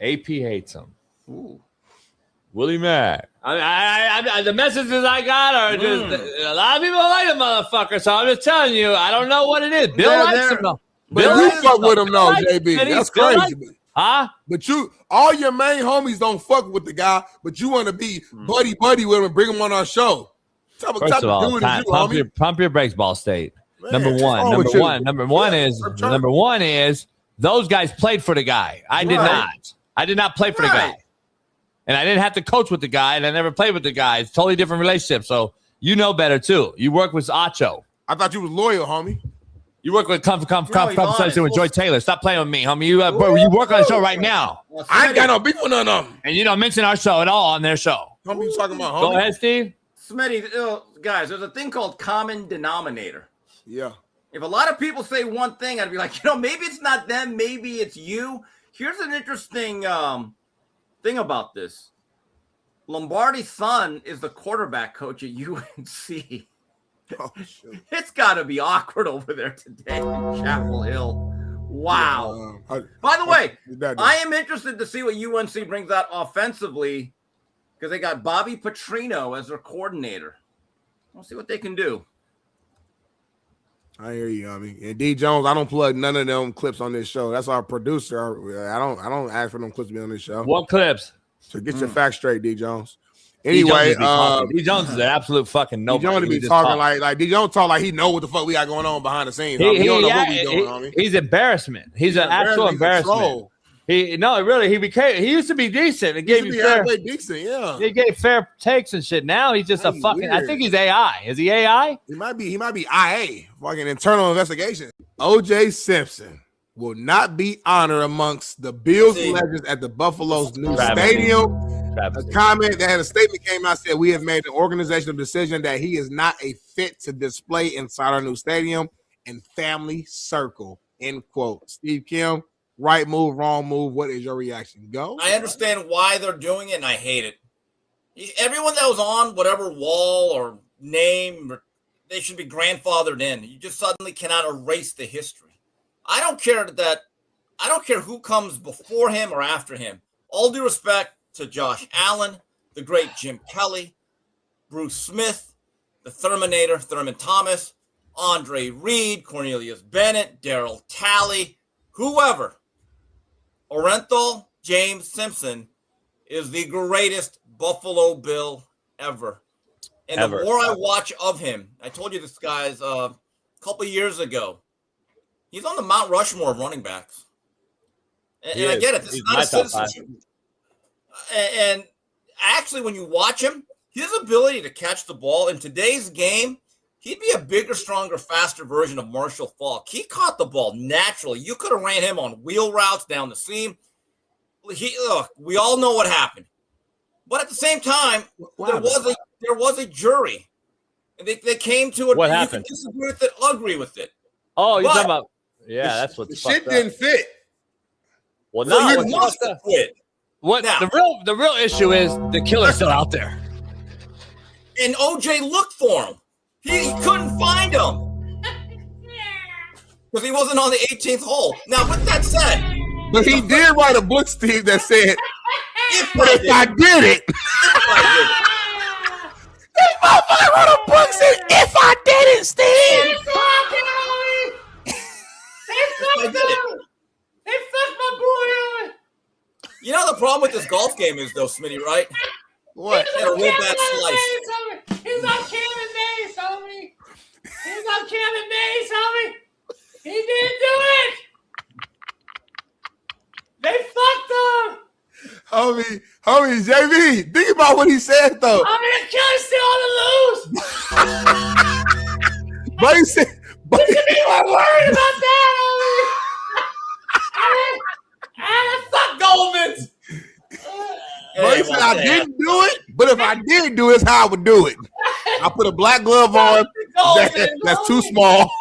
AP hates him. Ooh. Willie Mack. I the messages I got are just a lot of people like the motherfucker. So I'm just telling you, I don't know what it is. Bill likes him though. But you fuck with him though, JB. That's crazy. Huh? But all your main homies don't fuck with the guy, but you want to be buddy with him and bring him on our show. First of all, pump your brakes, Ball State. Man, number one is those guys played for the guy. I did not. I did not play for the guy. And I didn't have to coach with the guy, and I never played with the guy. It's totally different relationship. So you know better too. You work with Acho. I thought you was loyal, homie. You work with conversation with Joy Taylor. Stop playing with me, homie. You work on the show right now. I ain't got no beef with none of them. And you don't mention our show at all on their show. Homie, you talking about, homie? Go ahead, Steve. Smitty, guys, there's a thing called common denominator. Yeah. If a lot of people say one thing, I'd be like, maybe it's not them, maybe it's you. Here's an interesting thing about this. Lombardi's son is the quarterback coach at UNC. Oh, shit. It's got to be awkward over there today in Chapel Hill. Wow. By the way, I am interested to see what UNC brings out offensively because they got Bobby Petrino as their coordinator. We'll see what they can do. I hear you, homie. And D Jones, I don't plug none of them clips on this show. That's our producer. I don't ask for them clips to be on this show. What clips? So get your facts straight, D Jones. Anyway, D Jones is an absolute fucking nobody. D Jones be talking like D Jones talk like he know what the fuck we got going on behind the scenes. He don't know what we doing, homie. He's embarrassment. He's an actual embarrassment. He used to be decent. He gave you fair. Decent, yeah. He gave fair takes and shit. Now he's just a fucking. Weird. I think he's AI. Is he AI? He might be IA. Fucking internal investigation. O.J. Simpson will not be honored amongst the Bills legends at the Buffalo's new stadium. A comment that had a statement came out said, "We have made an organizational decision that he is not a fit to display inside our new stadium and family circle." End quote. Steve Kim, right move, wrong move. What is your reaction? Go. I understand why they're doing it, and I hate it. Everyone that was on whatever wall or name, they should be grandfathered in. You just suddenly cannot erase the history. I don't care who comes before him or after him. All due respect to Josh Allen, the great Jim Kelly, Bruce Smith, the Terminator, Thurman Thomas, Andre Reed, Cornelius Bennett, Darryl Talley, whoever. Orenthal James Simpson is the greatest Buffalo Bill ever. And the more I watch of him, I told you this guy's a couple years ago, he's on the Mount Rushmore of running backs. And I get it. This is not a citizenship. And actually, when you watch him, his ability to catch the ball in today's game, he'd be a bigger, stronger, faster version of Marshall Faulk. He caught the ball naturally. You could have ran him on wheel routes down the seam. We all know what happened. But at the same time, there was there was a jury, and they came to it. What you happened? can disagree with it, agree with it. Oh, you're But talking about that's what the shit didn't fit. Well, So no, you what's must fucked have up- quit. what Now- the real issue is the killer's still out there. And OJ looked for him. He couldn't find him because he wasn't on the 18th hole. Now, with that said, But he did write a book, Steve, that said, if "But if I did it, I this motherfucker wrote a book saying, if I did it, Steve." did it. They fucked my boy on. You know the problem with this golf game is, though, Smitty, right? What? He had a real bad slice. He's on Kevin Mays, homie. He's on Kevin Mays, homie. He didn't do it. They fucked him. Homie, JV, think about what he said, though. I mean, the killer's still on the loose. But he said, but You were worried about that, homie. I fuck Goldman. But he said, I didn't do it, but if I did do it, it's how I would do it. I put a black glove on that's too small.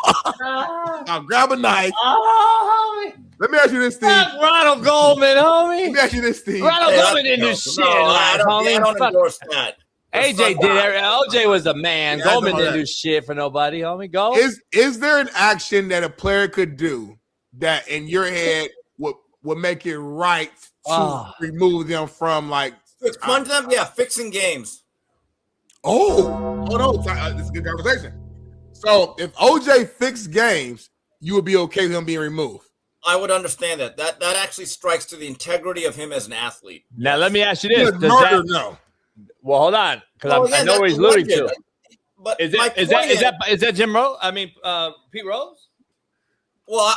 I'll grab a knife. Oh, homie. Let me ask you this, Steve. Fuck Ronald Goldman, Let homie. me ask you this, Steve. Ronald Hey, Goldman didn't do that's- shit, no, I like, don't homie. Fuck. endorse that. AJ Fuck did that. it. OJ was a man. Yeah, I Goldman know didn't that. do shit for nobody, homie. Go. Is there an action that a player could do that in your head would make it right to remove them from, like, It's fun to them, yeah, fixing games. hold on, this is a good conversation. So if OJ fixed games, you would be okay with him being removed. I would understand that. That actually strikes to the integrity of him as an athlete. Now let me ask you this: Good does murder, that, no. well, hold on, because Oh, I yeah, know where that's he's alluding legit. to. But Is my that point is that Jim Rose? I mean, Pete Rose? Well,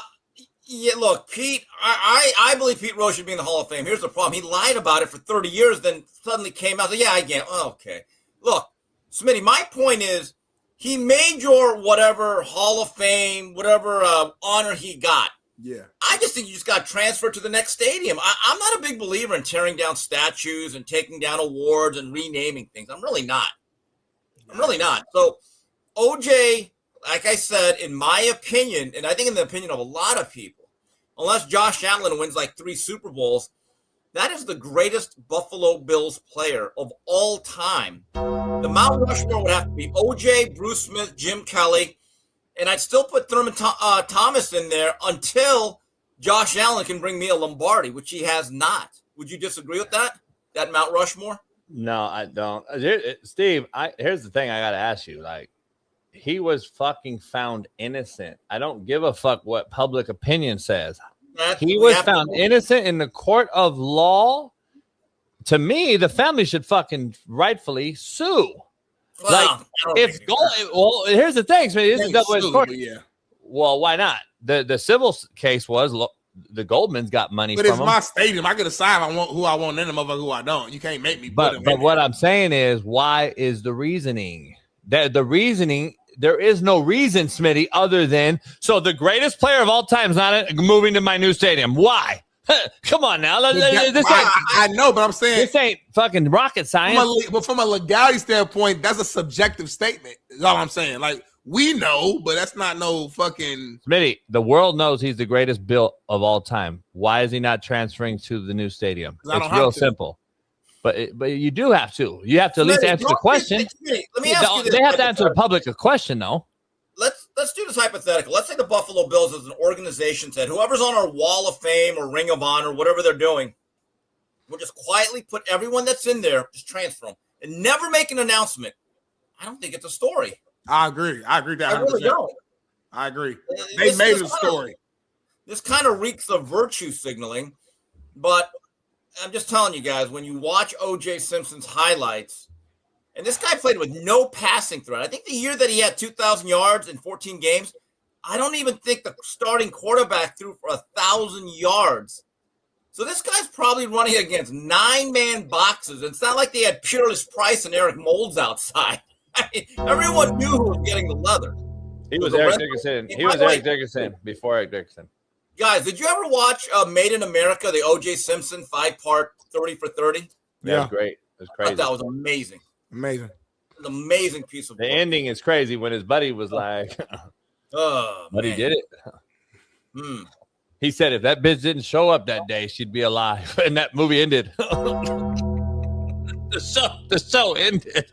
yeah, look, Pete, I believe Pete Rose should be in the Hall of Fame. Here's the problem. He lied about it for 30 years, then suddenly came out. So, yeah, I get it. Oh, okay. Look, Smitty, my point is he made your whatever Hall of Fame, whatever honor he got. Yeah. I just think you just got transferred to the next stadium. I'm not a big believer in tearing down statues and taking down awards and renaming things. I'm really not. So, OJ, like I said, in my opinion, and I think in the opinion of a lot of people, unless Josh Allen wins like 3 Super Bowls, that is the greatest Buffalo Bills player of all time. The Mount Rushmore would have to be OJ, Bruce Smith, Jim Kelly, and I'd still put Thurman Thomas in there until Josh Allen can bring me a Lombardi, which he has not. Would you disagree with that? That Mount Rushmore? No, I don't. Steve, here's the thing I got to ask you. Like, he was fucking found innocent. I don't give a fuck what public opinion says. He was found innocent in the court of law. To me, the family should fucking rightfully sue. Well, Like, if well, here's the thing, man. This is double-edged sword. Yeah. Well, why not? The civil case was the Goldmans got money But from it's them. my stadium. I can decide if I want who I want in them, motherfucker, who I don't. You can't make me put But them but in what there. I'm saying is, why is the reasoning? The reasoning, there is no reason, Smitty, other than so the greatest player of all time is not moving to my new stadium. Why? Come on now. I know, but I'm saying This ain't fucking rocket science. from a legality standpoint, that's a subjective statement. Is all I'm saying. Like, we know, but that's not no fucking. Smitty, the world knows he's the greatest Bill of all time. Why is he not transferring to the new stadium? 'Cause I don't It's have real to. simple. But you do have to. You have to at least Smitty, answer the don't question. Let me ask you this. They have to answer the public a question, though. Let's do this hypothetical. Let's say the Buffalo Bills as an organization said, whoever's on our Wall of Fame or Ring of Honor, whatever they're doing, we'll just quietly put everyone that's in there, just transfer them, and never make an announcement. I don't think it's a story. I agree. I agree. That I really 100%. don't. I agree. This- They made this a kind of- story. This kind of reeks of virtue signaling, but I'm just telling you guys, when you watch O.J. Simpson's highlights, and this guy played with no passing threat. I think the year that he had 2,000 yards in 14 games, I don't even think the starting quarterback threw for 1,000 yards. So this guy's probably running against 9-man boxes. It's not like they had Peerless Price and Eric Moulds outside. I mean, everyone knew who was getting the leather. He was The Eric rest- Dickerson. Hey, He by was the way- Eric Dickerson before Eric Dickerson. Guys, did you ever watch Made in America, the O.J. Simpson 5-part 30 for 30? That was great. It was I crazy. thought that was amazing. Amazing. an amazing piece of the work. ending is crazy when his buddy was like, but he did it. He said if that bitch didn't show up that day, she'd be alive. And that movie ended. The show ended.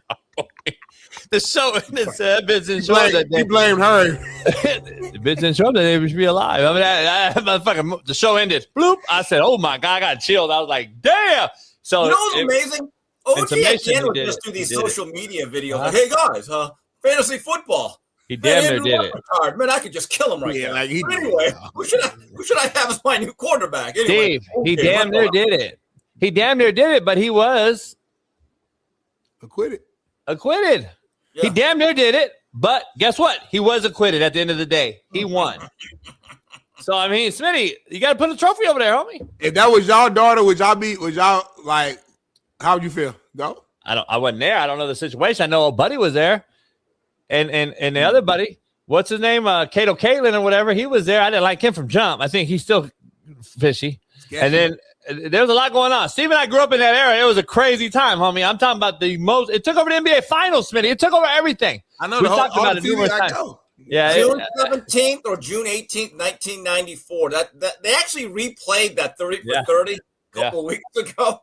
The show ended. So that bitch didn't show up that day. He blamed her. The bitch didn't show up that day. She should be alive. I mean, that motherfucker. The show ended. Bloop. I said, "Oh my god!" I got chilled. I was like, "Damn!" So you know what's amazing? OG again would just do these He social media videos. Like, hey guys, fantasy football. He damn near did it. Man, I could just kill him right now. Like but anyway, who should I have as my new quarterback? Anyway, Steve, he damn near did it. He damn near did it, but he was acquitted. Yeah. He damn near did it, but guess what? He was acquitted at the end of the day. He won. So I mean, Smitty, you got to put a trophy over there, homie. If that was y'all daughter, would y'all like? How would you feel? Go. I wasn't there. I don't know the situation. I know a buddy was there, and the other buddy, what's his name? Cato Caitlin or whatever. He was there. I didn't like him from jump. I think he's still fishy. And then there was a lot going on. Steve and I grew up in that era. It was a crazy time, homie. I'm talking about the most. It took over the NBA Finals, Smitty. It took over everything. I know. We talked about it numerous times. Yeah, June 17th or June 18th, 1994. That they actually replayed that 30 for 30 a couple weeks ago.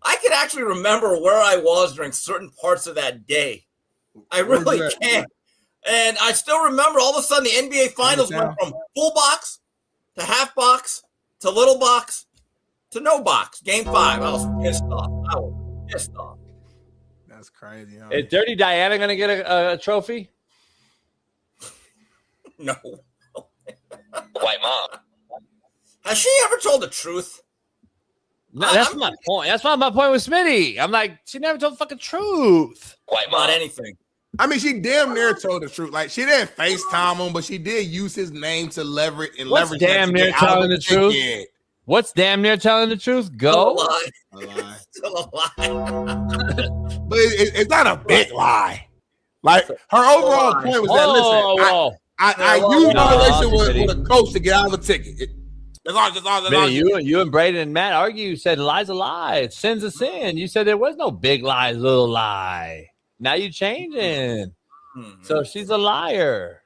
I can actually remember where I was during certain parts of that day. I really can. And I still remember all of a sudden the NBA Finals went from full box to half box to little box to no box. Game 5. I was pissed off. That's crazy. Huh? Is Dirty Diana going to get a trophy? No. White mom. Has she ever told the truth? No, that's my point. That's not my point with Smitty. I'm like, she never told the fucking truth. White mom. Not anything. I mean, she damn near told the truth. Like, she didn't FaceTime him, but she did use his name to leverage. What's damn near telling the truth? What's damn near telling the truth? Go. Still a lie. But it's not a big lie. Like, her overall point was that, listen, I used my relationship with a coach to get out of the ticket. That's all. You and Braden and Matt argue. You said lie's a lie. Sin's a sin. You said there was no big lie, little lie. Now you changing. So she's a liar.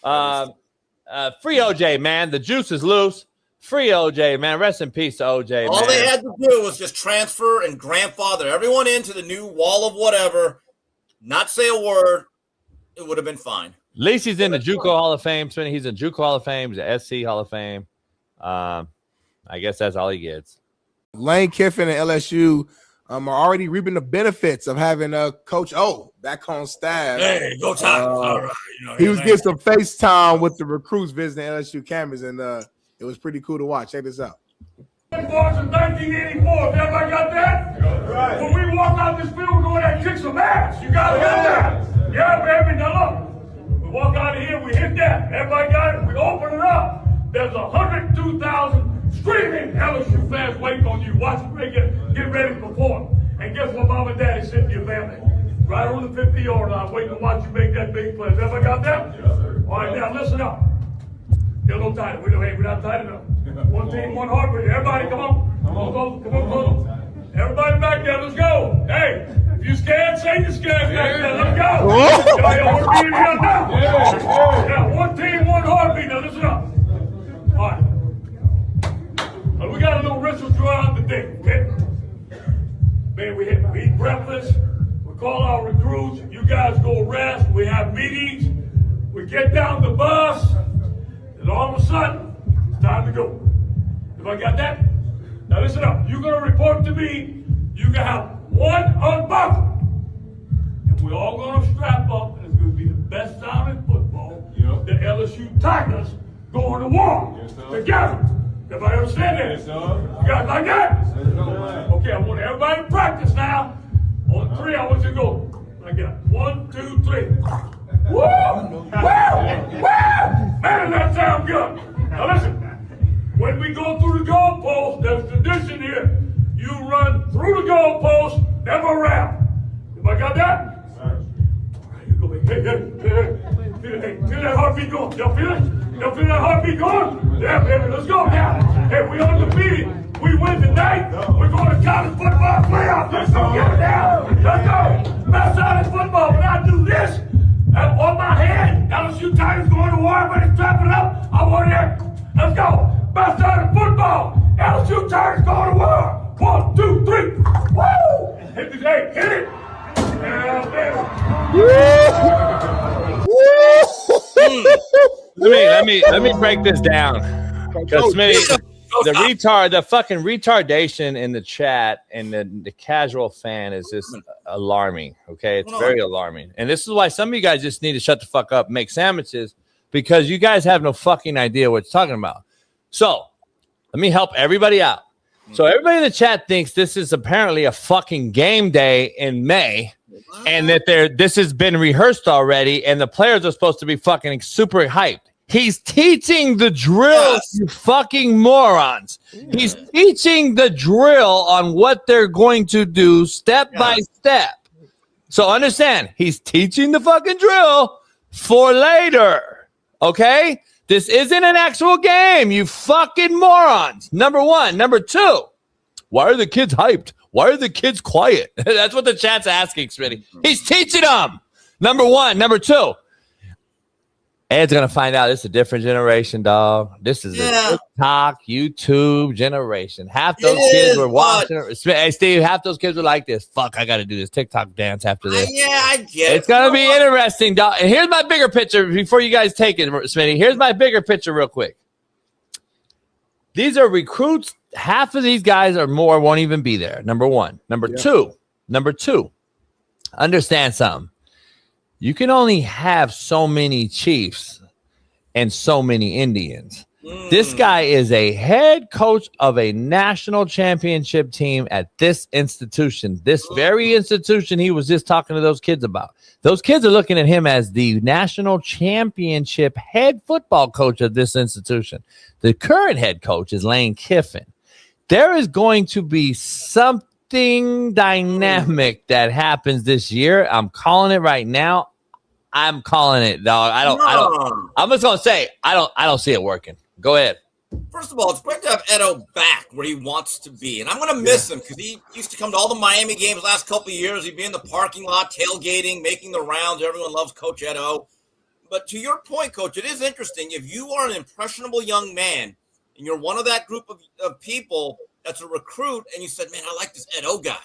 Free OJ, man. The juice is loose. Free OJ, man. Rest in peace to OJ, All they had to do was just transfer and grandfather everyone into the new wall of whatever, not say a word. It would have been fine. At least he's in the JUCO Hall of Fame. He's in JUCO Hall of Fame. He's the SC Hall of Fame. I guess that's all he gets. Lane Kiffin and LSU are already reaping the benefits of having Coach O back on staff. Hey, go time. All right. He was getting some FaceTime with the recruits visiting LSU campus, and it was pretty cool to watch. Check this out. Boys in 1984. Everybody got that? Right. When we walk out this field, we're going to kick some ass. You guys got that? Yeah, baby. Now look. We walk out of here, we hit that. Everybody got it? We open it up. There's 102,000 screaming LSU fans waiting on you. Watch them get ready to perform. And guess what mom and daddy sent your family? Right on the 50-yard line, waiting to watch you make that big play. Everybody got that? Yes, sir. All right, now listen up. Get a little tighter. We're not tight enough. One team, one heartbeat. Everybody, come on. Come on. Everybody back there, let's go. Hey, if you scared, say you're scared back there. Let's go. Y'all want to be in here now? Yeah, one team, one heartbeat. Now listen up. All right. Well, we got a little ritual throughout the day, okay? Man, we eat breakfast. We call our recruits. You guys go rest. We have meetings. We get down the bus. And all of a sudden, it's time to go. Everybody got that? Now listen up. You're going to report to me. You can have one unbuckled. And we're all going to strap up. And it's going to be the best time in football. Yep. The LSU Tigers going to war together. Everybody understand that? Yes, sir. You guys like that? Yes, okay, I want everybody to practice now. On 3, I want you to go. Like that. 1, 2, 3. Woo! Woo! Woo! Man, that sounds good. Now listen. When we go through the goalpost, there's tradition here. You run through the goalpost, never around. Everybody got that? All right, you go. Hey, feel that heartbeat going. Y'all feel it? Y'all feel that heartbeat going? Yeah, baby, let's go now. Hey, we undefeated. We win tonight. We're going to college football playoffs. Let's go get it down. Let's go. best side of football. When I do this on my head, LSU Tigers going to war. Everybody strap it up. I want to hear. Let's go. Best side of football. LSU Tigers going to war. 1, 2, 3. Woo! Hit it. Hey, hit it. Let me break this down. The fucking retardation in the chat and the casual fan is just alarming. Okay, it's very alarming, and this is why some of you guys just need to shut the fuck up, and make sandwiches, because you guys have no fucking idea what you're talking about. So let me help everybody out. So everybody in the chat thinks this is apparently a fucking game day in May, and that this has been rehearsed already, and the players are supposed to be fucking super hyped. He's teaching the drill, you fucking morons. He's teaching the drill on what they're going to do step by step. So understand, he's teaching the fucking drill for later. Okay? This isn't an actual game, you fucking morons. Number one. Number two, why are the kids hyped? Why are the kids quiet? That's what the chat's asking, Smitty. He's teaching them. Number one. Number two, Ed's going to find out this is a different generation, dog. This is a TikTok, YouTube generation. Half those kids were watching. Hey, Steve, half those kids were like this. Fuck, I got to do this TikTok dance after this. I get it. It's going to be interesting, dog. And here's my bigger picture before you guys take it, Smitty. Here's my bigger picture real quick. These are recruits. Half of these guys or more won't even be there. Number one. Number two, understand something. You can only have so many Chiefs and so many Indians. This guy is a head coach of a national championship team at this institution, this very institution he was just talking to those kids about. Those kids are looking at him as the national championship head football coach of this institution. The current head coach is Lane Kiffin. There is going to be something dynamic that happens this year. I'm calling it right now. I'm calling it, dog. I'm just gonna say I don't see it working. Go ahead. First of all, it's great to have Edo back where he wants to be, and I'm gonna miss him because he used to come to all the Miami games last couple of years. He'd be in the parking lot, tailgating, making the rounds. Everyone loves Coach Edo. But to your point, Coach, it is interesting. If you are an impressionable young man and you're one of that group of people that's a recruit, and you said, "Man, I like this Edo guy."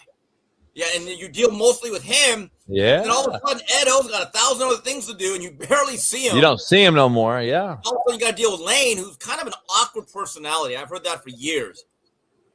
Yeah, and you deal mostly with him. Yeah. And all of a sudden, Edo's got 1,000 other things to do, and you barely see him. You don't see him no more, yeah. All of a sudden, you got to deal with Lane, who's kind of an awkward personality. I've heard that for years.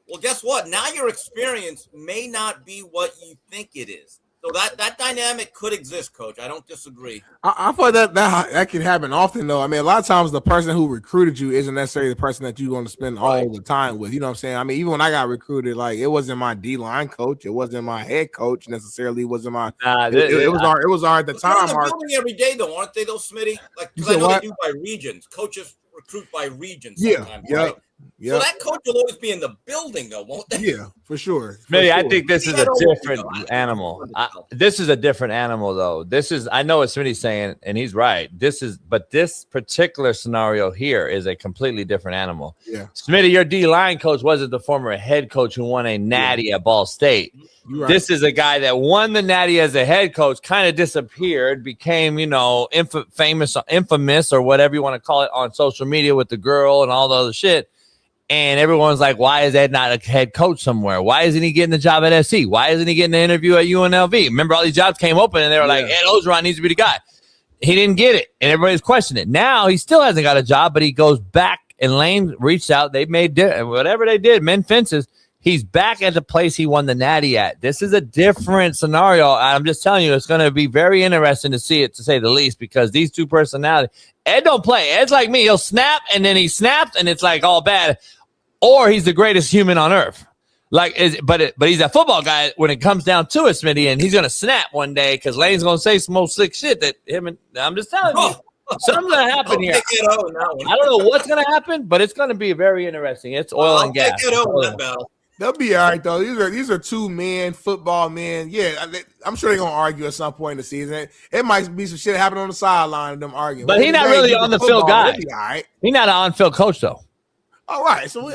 Well, guess what? Now your experience may not be what you think it is. So that dynamic could exist, Coach. I don't disagree. I thought that can happen often, though. I mean, a lot of times the person who recruited you isn't necessarily the person that you're going to spend all the time with. You know what I'm saying? I mean, even when I got recruited, like it wasn't my D-line coach, it wasn't my head coach necessarily. It wasn't my. It was our at the time. They're building every day, though, aren't they, though, Smitty? Like, because I know they do by regions. Coaches recruit by regions. Sometimes, right? So that coach will always be in the building, though, won't they? Yeah, for sure. Maybe I think this is a different animal. This is a different animal, though. I know what Smitty's saying, and he's right. But this particular scenario here is a completely different animal. Yeah, Smitty, your D-line coach wasn't the former head coach who won a natty at Ball State. Right. This is a guy that won the natty as a head coach, kind of disappeared, became, infamous or whatever you want to call it on social media with the girl and all the other shit. And everyone's like, why is Ed not a head coach somewhere? Why isn't he getting the job at SC? Why isn't he getting the interview at UNLV? Remember, all these jobs came open, and they were like, Ed Ogeron needs to be the guy. He didn't get it, and everybody's questioning it. Now, he still hasn't got a job, but he goes back, and Lane reached out. They made whatever they did, mend fences. He's back at the place he won the natty at. This is a different scenario. I'm just telling you, it's going to be very interesting to see it, to say the least, because these two personalities, Ed don't play. Ed's like me. He'll snap, and then he snaps, and it's like all bad. Or he's the greatest human on earth. But he's a football guy when it comes down to it, Smitty, and he's going to snap one day because Lane's going to say some more slick shit that him and I'm just telling you. Something's going to happen here. I don't know what's going to happen, but it's going to be very interesting. It's oil and gas. They'll be all right, though. These are two men, football men. Yeah, I'm sure they're going to argue at some point in the season. It might be some shit happening on the sideline of them arguing. But he's not really on the field guy. All right. He's not an on-field coach, though. All right, so we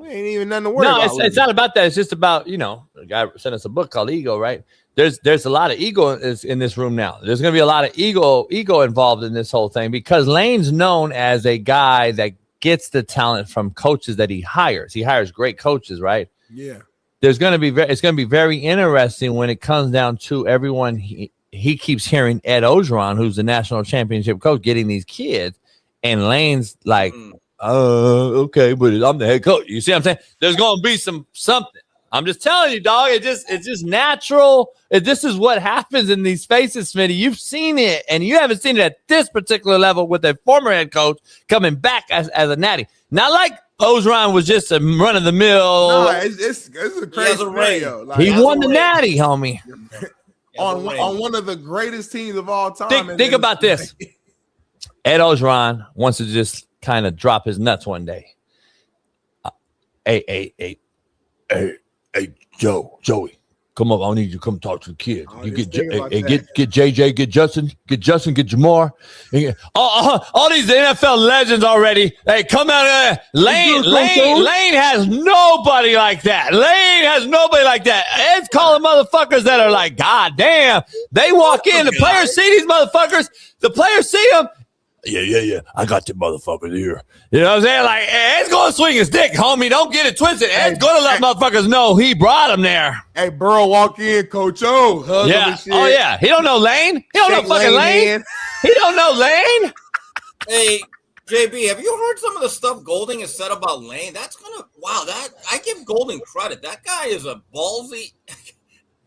ain't even nothing to worry about. No, it's not about that. It's just about, the guy sent us a book called Ego, right? there's a lot of ego in this room now. There's going to be a lot of ego involved in this whole thing because Lane's known as a guy that gets the talent from coaches that he hires. He hires great coaches, right? Yeah. It's going to be very interesting when it comes down to everyone. He keeps hearing Ed Ogeron, who's the national championship coach, getting these kids, and Lane's like, okay, but I'm the head coach. You see what I'm saying? There's going to be something. I'm just telling you, dog. It's just natural. This is what happens in these spaces, Smitty. You've seen it, and you haven't seen it at this particular level with a former head coach coming back as a natty. Not like Ogeron was just a run of the mill. No, it's a crazy scenario. Like, he won the natty, homie. on one of the greatest teams of all time. Think about this. Ed Ogeron wants to just kind of drop his nuts one day. Hey, Joey, come up. I need you to come talk to the kids. You get JJ, get Justin, get Jamar. All these NFL legends already. Hey, come out here. Lane has nobody like that. Ed's calling motherfuckers that are like, God damn. They walk in, the players see these motherfuckers. The players see them. Yeah. I got the motherfuckers here. You know what I'm saying? Like, Ed's going to swing his dick, homie. Don't get it twisted. Ed's going to let motherfuckers know he brought him there. Hey, Burrow walk in, Coach O. Hug him and shit. Oh, yeah. He don't know Lane. He don't know fucking Lane. He don't know Lane. Hey, JB, have you heard some of the stuff Golding has said about Lane? That's I give Golding credit. That guy is a ballsy.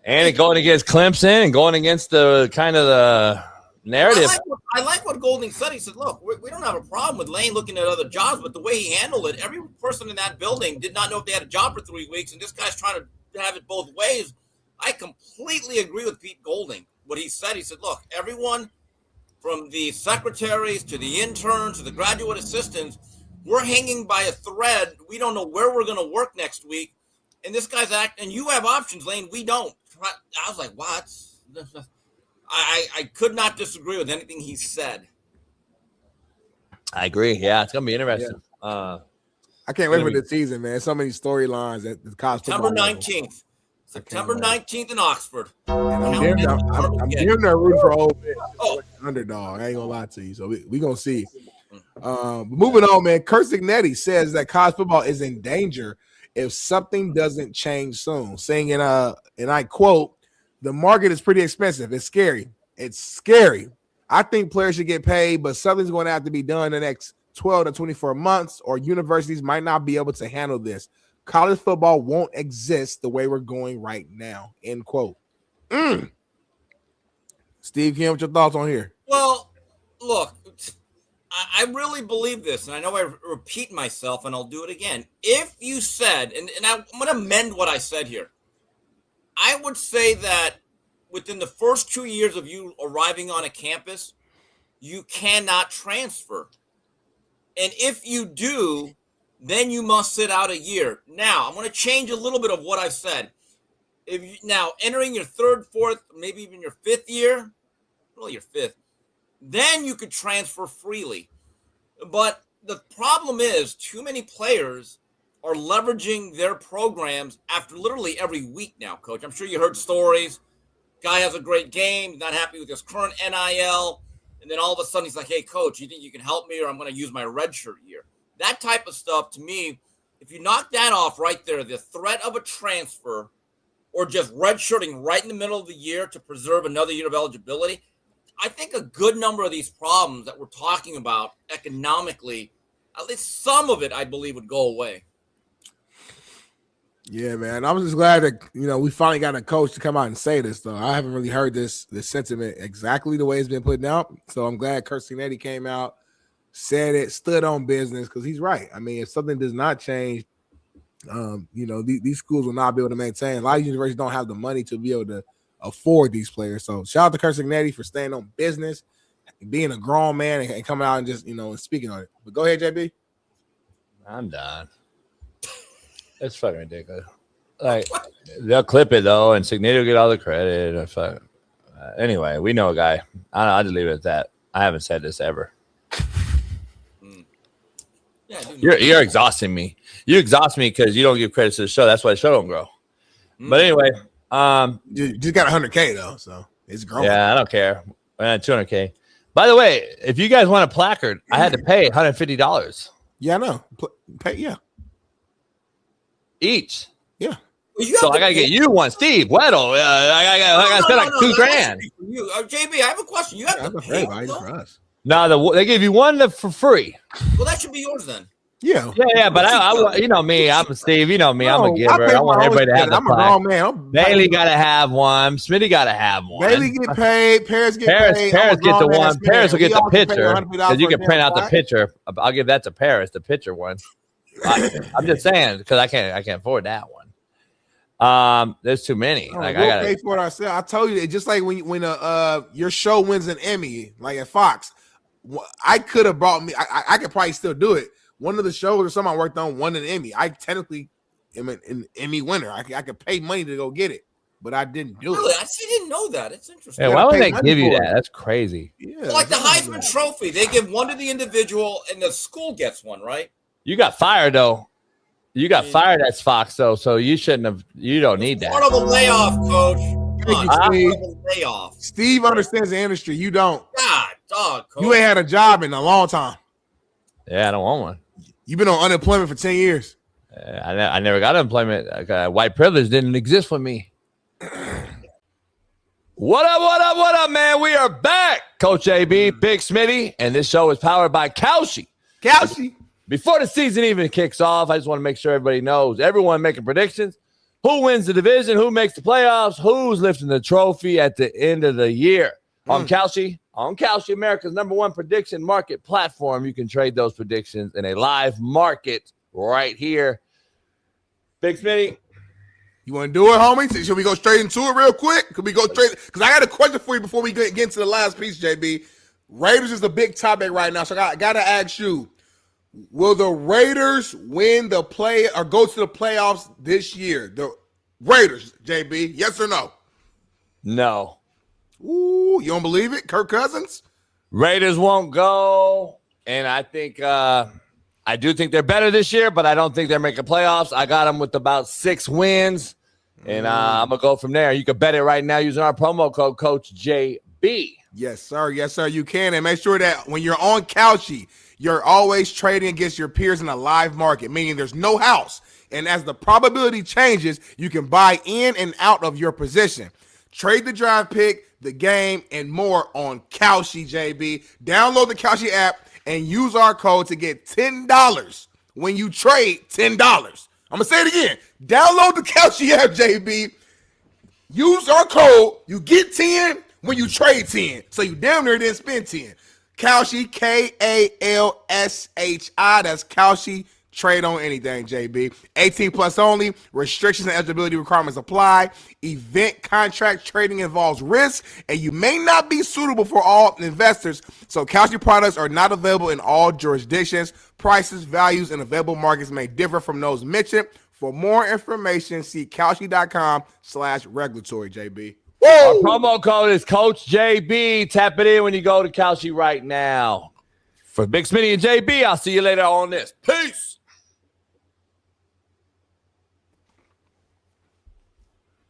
And going against Clemson and going against the kind of the narrative. I like what Golding said. He said, look, we don't have a problem with Lane looking at other jobs, but the way he handled it, every person in that building did not know if they had a job for 3 weeks, and this guy's trying to have it both ways. I completely agree with Pete Golding. What he said, look, everyone from the secretaries to the interns to the graduate assistants, we're hanging by a thread. We don't know where we're going to work next week. And this guy's and you have options, Lane. We don't. I was like, what? I could not disagree with anything he said. I agree. Yeah, it's gonna be interesting. Yeah. I can't wait for the season, man. So many storylines at the college football. September 19th in Oxford. And I'm damn near rooting for Ole Miss. Underdog. I ain't gonna lie to you. So we gonna see. Moving on, man. Kurt Signetti says that college football is in danger if something doesn't change soon. Saying and I quote, "The market is pretty expensive. It's scary. It's scary. I think players should get paid, but something's going to have to be done in the next 12 to 24 months, or universities might not be able to handle this. College football won't exist the way we're going right now." End quote. Steve Kim, what's your thoughts on here? Well, look, I really believe this, and I know I repeat myself, and I'll do it again. If you said, and I'm going to amend what I said here, I would say that within the first 2 years of you arriving on a campus, you cannot transfer. And if you do, then you must sit out a year. Now, I'm going to change a little bit of what I said. Now, entering your third, fourth, maybe even your fifth year, well, your fifth, then you could transfer freely. But the problem is too many players are leveraging their programs after literally every week now, Coach. I'm sure you heard stories. Guy has a great game, not happy with his current NIL, and then all of a sudden he's like, hey, Coach, you think you can help me, or I'm going to use my redshirt year? That type of stuff, to me, if you knock that off right there, the threat of a transfer or just redshirting right in the middle of the year to preserve another year of eligibility, I think a good number of these problems that we're talking about economically, at least some of it, I believe, would go away. Yeah, man. I'm just glad that, we finally got a coach to come out and say this, though. I haven't really heard this sentiment exactly the way it's been put out. So I'm glad Kurt Signetti came out, said it, stood on business, because he's right. I mean, if something does not change, these schools will not be able to maintain. A lot of universities don't have the money to be able to afford these players. So shout out to Kurt Signetti for staying on business, being a grown man, and coming out and just, and speaking on it. But go ahead, JB. I'm done. It's fucking ridiculous. Like, they'll clip it though, and Signetti will get all the credit. Anyway, we know a guy. I'll just leave it at that. I haven't said this ever. Yeah, you're exhausting me. You exhaust me because you don't give credit to the show. That's why the show don't grow. But anyway, You just got 100K though, so it's growing. Yeah, I don't care. 200K. By the way, if you guys want a placard, I had to pay $150. Yeah, I know. Yeah. Each. Yeah. Well, So I gotta get you one, Steve Weddle. I gotta spend like $2,000. JB, I have a question. You have to pay for us. No, they give you one for free. Well, that should be yours then. Yeah. But I you know me, I'm Steve. You know me, I'm a giver. I want everybody to have the I'm a grown man. Bailey gotta have one. Smitty gotta have one. Bailey get paid. Paris get paid. Paris get the one. Paris will get the picture because you can print out the picture. I'll give that to Paris, the picture one. I'm just saying because I can't afford that one. There's too many. We'll pay for it ourselves. I told you, just like when your show wins an Emmy, like at Fox, I could have brought me. I could probably still do it. One of the shows or something I worked on won an Emmy. I technically am an Emmy winner. I could pay money to go get it, but I didn't do it. Really? I didn't know that. It's interesting. Yeah, why would they give you that? That's crazy. Yeah, well, like the Heisman Trophy, they give one to the individual, and the school gets one, right? You got fired though. You got fired at Fox though, so you shouldn't have. You don't need that. Part of a layoff, Coach. Steve understands the industry. You don't. God, dog, Coach. You ain't had a job in a long time. Yeah, I don't want one. You've been on unemployment for 10 years. I never got unemployment. White privilege didn't exist for me. What up, man? We are back. Coach AB, Big Smitty, and this show is powered by Kalshi. Before the season even kicks off, I just want to make sure everybody knows. Everyone making predictions. Who wins the division? Who makes the playoffs? Who's lifting the trophy at the end of the year? On Kalshi, America's #1 prediction market platform. You can trade those predictions in a live market right here. Big Smitty. You want to do it, homie? Should we go straight into it real quick? Could we go straight? Because I got a question for you before we get into the last piece, JB. Raiders is the big topic right now, so I got to ask you, will the Raiders win the play or go to the playoffs this year? The Raiders, JB, yes or no? No. Ooh, you don't believe it? Kirk Cousins? Raiders won't go, and I think I do think they're better this year, but I don't think they're making playoffs. I got them with about 6 wins, and I'm going to go from there. You can bet it right now using our promo code, Coach JB. Yes, sir. Yes, sir. You can, and make sure that when you're on Kalshi, you're always trading against your peers in a live market, meaning there's no house. And as the probability changes, you can buy in and out of your position. Trade the draft pick, the game, and more on Kalshi, JB. Download the Kalshi app and use our code to get $10 when you trade $10. I'm going to say it again. Download the Kalshi app, JB. Use our code. You get 10 when you trade 10. So you damn near didn't spend 10. Kalshi, Kalshi. That's Kalshi. Trade on anything, JB. 18 plus only. Restrictions and eligibility requirements apply. Event contract trading involves risk, and you may not be suitable for all investors. So Kalshi products are not available in all jurisdictions. Prices, values, and available markets may differ from those mentioned. For more information, see Kalshi.com/regulatory, JB. Woo! Our promo code is Coach JB. Tap it in when you go to Kalshi right now. For Big Smitty and JB, I'll see you later on this. Peace.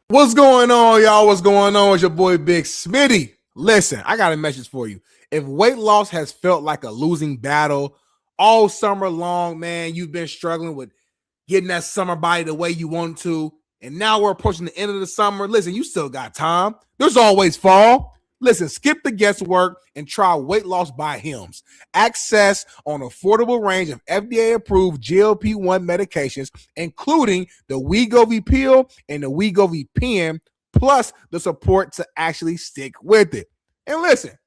What's going on, y'all? What's going on? It's your boy Big Smitty. Listen, I got a message for you. If weight loss has felt like a losing battle all summer long, man, you've been struggling with getting that summer body the way you want to, and now we're approaching the end of the summer. Listen, you still got time. There's always fall. Listen, skip the guesswork and try weight loss by Hims. Access on affordable range of FDA-approved GLP-1 medications, including the Wegovy pill and the Wegovy pen, plus the support to actually stick with it. And listen,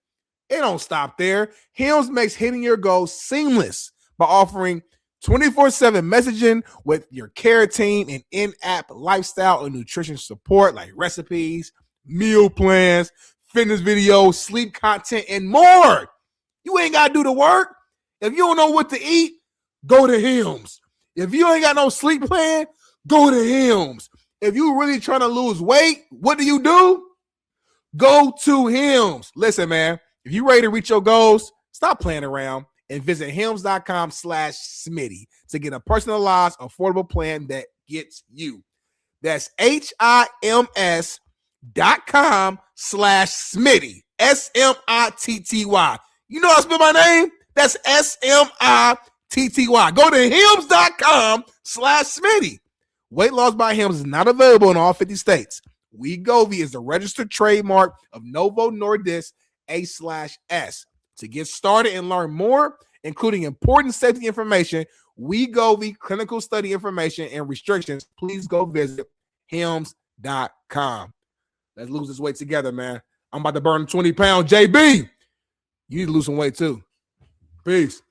it don't stop there. Hims makes hitting your goals seamless by offering 24/7 messaging with your care team and in-app lifestyle and nutrition support like recipes, meal plans, fitness videos, sleep content, and more. You ain't got to do the work. If you don't know what to eat, go to Hims. If you ain't got no sleep plan, go to Hims. If you really trying to lose weight, what do? Go to Hims. Listen, man, if you ready to reach your goals, stop playing around and visit Hims.com/Smitty to get a personalized, affordable plan that gets you. That's HIMS.com/Smitty. SMITTY. You know how I spell my name? That's SMITTY. Go to HIMS.com/Smitty. Weight Loss by Hims is not available in all 50 states. Wegovy is the registered trademark of Novo Nordisk A/S. To get started and learn more, including important safety information, Wegovy clinical study information and restrictions, please go visit hims.com. Let's lose this weight together, man. I'm about to burn 20 pounds. JB, you need to lose some weight too. Peace.